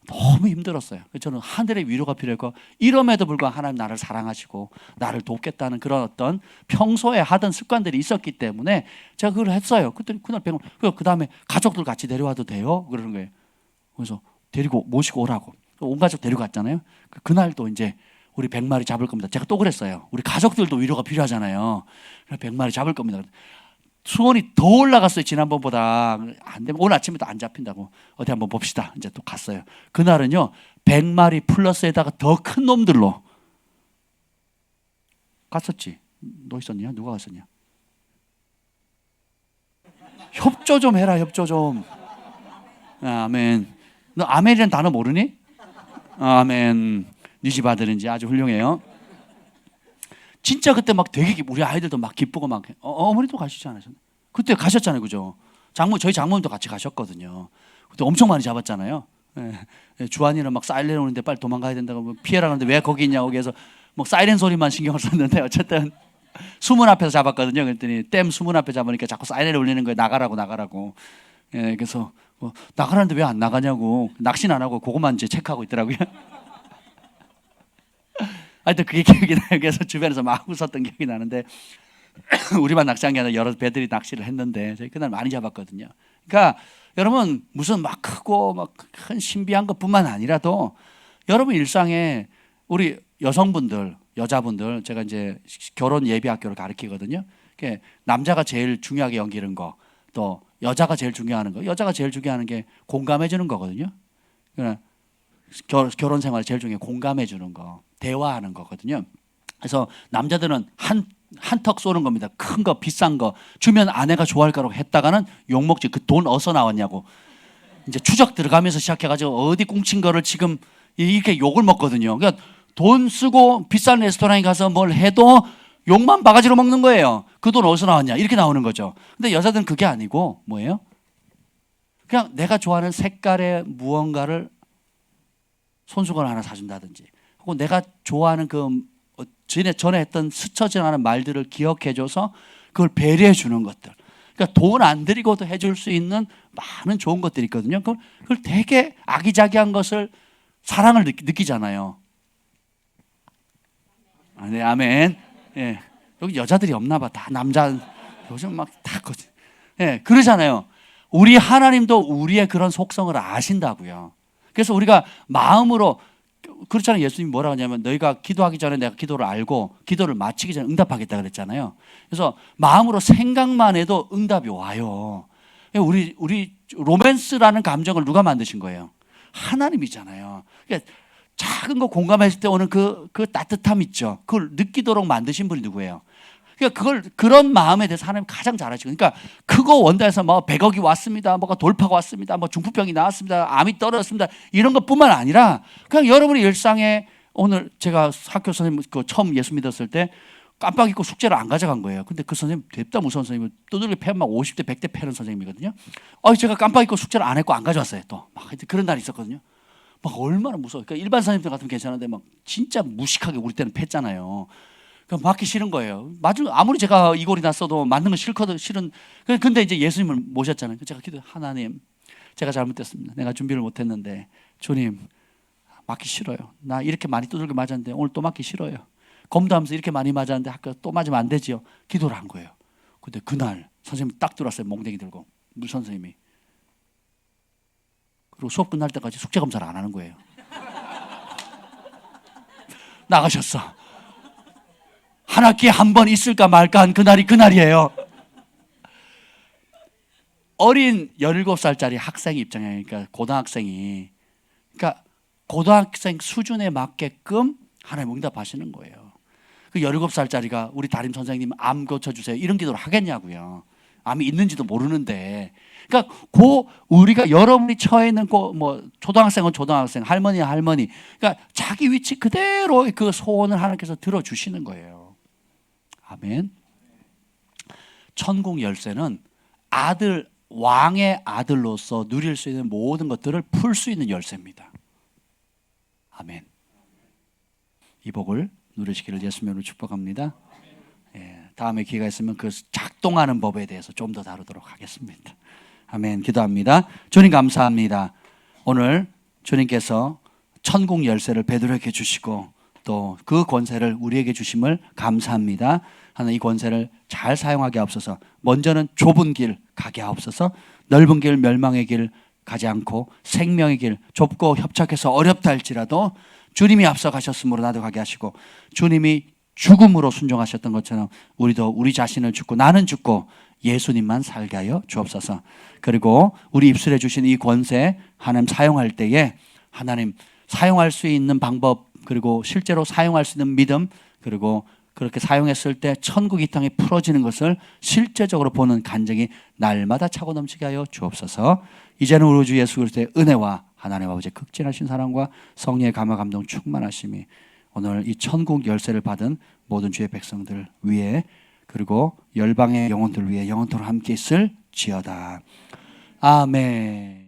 너무 힘들었어요. 저는 하늘의 위로가 필요했고, 이럼에도 불구하고 하나님 나를 사랑하시고 나를 돕겠다는 그런 어떤 평소에 하던 습관들이 있었기 때문에 제가 그걸 했어요. 그랬더니 그날 그 다음에 가족들 같이 데려와도 돼요? 그러는 거예요. 그래서 모시고 오라고 온 가족 데려갔잖아요. 그날도 이제 우리 100마리 잡을 겁니다. 제가 또 그랬어요. 우리 가족들도 위로가 필요하잖아요. 100마리 잡을 겁니다. 수온이 더 올라갔어요. 지난번보다. 안 되면 오늘 아침에도 안 잡힌다고. 어디 한번 봅시다. 이제 또 갔어요. 그날은요 100마리 플러스에다가 더 큰 놈들로 갔었지. 너 있었냐? 누가 갔었냐? 협조 좀 해라. 협조 좀. 아멘. 너 아멘이라는 단어 모르니? 아멘. 네 집 아들인지 아주 훌륭해요. 진짜 그때 막 되게 우리 아이들도 막 기쁘고 막 어머니도 가시지 않으셨나요? 그때 가셨잖아요, 그죠? 저희 장모님도 같이 가셨거든요. 그때 엄청 많이 잡았잖아요. 주한이는 막 사이렌 오는데 빨리 도망가야 된다고 피해라 그러는데 왜 거기 있냐고 해서 뭐 사이렌 소리만 신경을 썼는데 어쨌든 수문 앞에서 잡았거든요. 그랬더니 댐 수문 앞에 잡으니까 자꾸 사이렌을 울리는 거예요. 나가라고. 그래서 나가라는데 왜 안 나가냐고. 낚시는 안 하고 그것만 이제 체크하고 있더라고요. 하여튼 그게 기억이 나요. 그래서 주변에서 막 웃었던 기억이 나는데 우리만 낚시한 게 아니라 여러 배들이 낚시를 했는데 저희 그날 많이 잡았거든요. 그러니까 여러분 무슨 막 크고 막 큰 신비한 것뿐만 아니라도 여러분 일상에 우리 여자분들 제가 이제 결혼 예비 학교를 가르치거든요. 남자가 제일 중요하게 여기는 거, 또 여자가 제일 중요한 거, 여자가 제일 중요한 게 공감해 주는 거거든요. 그러니까 결혼 생활 제일 중요한 게 공감해 주는 거, 대화하는 거거든요. 그래서 남자들은 한턱 쏘는 겁니다. 큰 거, 비싼 거 주면 아내가 좋아할 거라고 했다가는 욕먹지. 그 돈 어디서 나왔냐고. 이제 추적 들어가면서 시작해가지고 어디 꽁친 거를 지금 이렇게 욕을 먹거든요. 그러니까 돈 쓰고 비싼 레스토랑에 가서 뭘 해도 욕만 바가지로 먹는 거예요. 그 돈 어디서 나왔냐 이렇게 나오는 거죠. 근데 여자들은 그게 아니고 뭐예요? 그냥 내가 좋아하는 색깔의 무언가를 손수건 하나 사준다든지, 혹은 내가 좋아하는 전에 했던 스쳐 지나가는 말들을 기억해줘서 그걸 배려해 주는 것들. 그러니까 돈 안 들이고도 해줄 수 있는 많은 좋은 것들이 있거든요. 그걸 되게 아기자기한 것을 사랑을 느끼잖아요. 네, 아멘. 예. 여기 여자들이 없나 봐. 다 남자, 요즘 막 다 거지. 예, 그러잖아요. 우리 하나님도 우리의 그런 속성을 아신다고요. 그래서 우리가 마음으로, 그렇잖아요. 예수님이 뭐라고 하냐면 너희가 기도하기 전에 내가 기도를 알고 기도를 마치기 전에 응답하겠다 그랬잖아요. 그래서 마음으로 생각만 해도 응답이 와요. 우리 로맨스라는 감정을 누가 만드신 거예요? 하나님이잖아요. 그러니까 작은 거 공감했을 때 오는 그 따뜻함 있죠. 그걸 느끼도록 만드신 분이 누구예요? 그러니까 그런 마음에 대해서 하나님 가장 잘 아시고, 그러니까 크고 원다해서 뭐 100억이 왔습니다, 뭐가 돌파가 왔습니다, 뭐 중풍병이 나왔습니다, 암이 떨어졌습니다, 이런 것뿐만 아니라 그냥 여러분의 일상에, 오늘 제가 학교 선생님 처음 예수 믿었을 때 깜빡 잊고 숙제를 안 가져간 거예요. 근데 그 선생님 됐다 무서운 선생님, 두들겨 패면 막 50대 100대 패는 선생님이거든요. 제가 깜빡 잊고 숙제를 안 했고 안 가져왔어요. 또 막 그런 날이 있었거든요. 막 얼마나 무서워. 그러니까 일반 선생님들 같으면 괜찮은데 막 진짜 무식하게 우리 때는 팼잖아요. 그럼 맞기 싫은 거예요. 아무리 제가 이골이 났어도 맞는 건 싫거든, 싫은. 근데 이제 예수님을 모셨잖아요. 제가 하나님, 제가 잘못됐습니다. 내가 준비를 못했는데 주님 맞기 싫어요. 나 이렇게 많이 두들겨 맞았는데 오늘 또 맞기 싫어요. 검도하면서 이렇게 많이 맞았는데 학교 또 맞으면 안 되지요. 기도를 한 거예요. 근데 그날 선생님이 딱 들어왔어요. 몽댕이 들고. 물 선생님이. 그리고 수업 끝날 때까지 숙제 검사를 안 하는 거예요. 나가셨어. 한 학기에 한 번 있을까 말까 한 그날이 그날이에요. 어린 17살짜리 학생이 입장에, 그러니까 고등학생이, 그러니까 고등학생 수준에 맞게끔 하나님 응답하시는 거예요. 그 17살짜리가 우리 담임 선생님 암 고쳐주세요 이런 기도를 하겠냐고요. 암이 있는지도 모르는데. 그러니까 우리가 여러분이 처해 있는 뭐 초등학생은 초등학생, 할머니야 할머니, 그러니까 자기 위치 그대로 그 소원을 하나님께서 들어주시는 거예요. 아멘. 천국 열쇠는 왕의 아들로서 누릴 수 있는 모든 것들을 풀 수 있는 열쇠입니다. 아멘. 이 복을 누리시기를 예수님으로 축복합니다. 다음에 기회가 있으면 그 작동하는 법에 대해서 좀 더 다루도록 하겠습니다. 아멘. 기도합니다. 주님 감사합니다. 오늘 주님께서 천국 열쇠를 베드로에게 주시고 또 그 권세를 우리에게 주심을 감사합니다. 하나님, 이 권세를 잘 사용하게 하옵소서. 먼저는 좁은 길 가게 하옵소서. 넓은 길, 멸망의 길 가지 않고 생명의 길, 좁고 협착해서 어렵다 할지라도 주님이 앞서가셨으므로 나도 가게 하시고, 주님이 죽음으로 순종하셨던 것처럼 우리도 우리 자신을 죽고 나는 죽고 예수님만 살게 하여 주옵소서. 그리고 우리 입술에 주신 이 권세 하나님 사용할 때에 하나님 사용할 수 있는 방법, 그리고 실제로 사용할 수 있는 믿음, 그리고 그렇게 사용했을 때 천국 이 땅에 풀어지는 것을 실제적으로 보는 간증이 날마다 차고 넘치게 하여 주옵소서. 이제는 우리 주 예수 그리스도의 은혜와 하나님 아버지의 극진하신 사랑과 성령의 감화 감동 충만하심이 오늘 이 천국 열쇠를 받은 모든 주의 백성들 위에, 그리고 열방의 영혼들 위에 영원토록 함께 있을지어다. 아멘.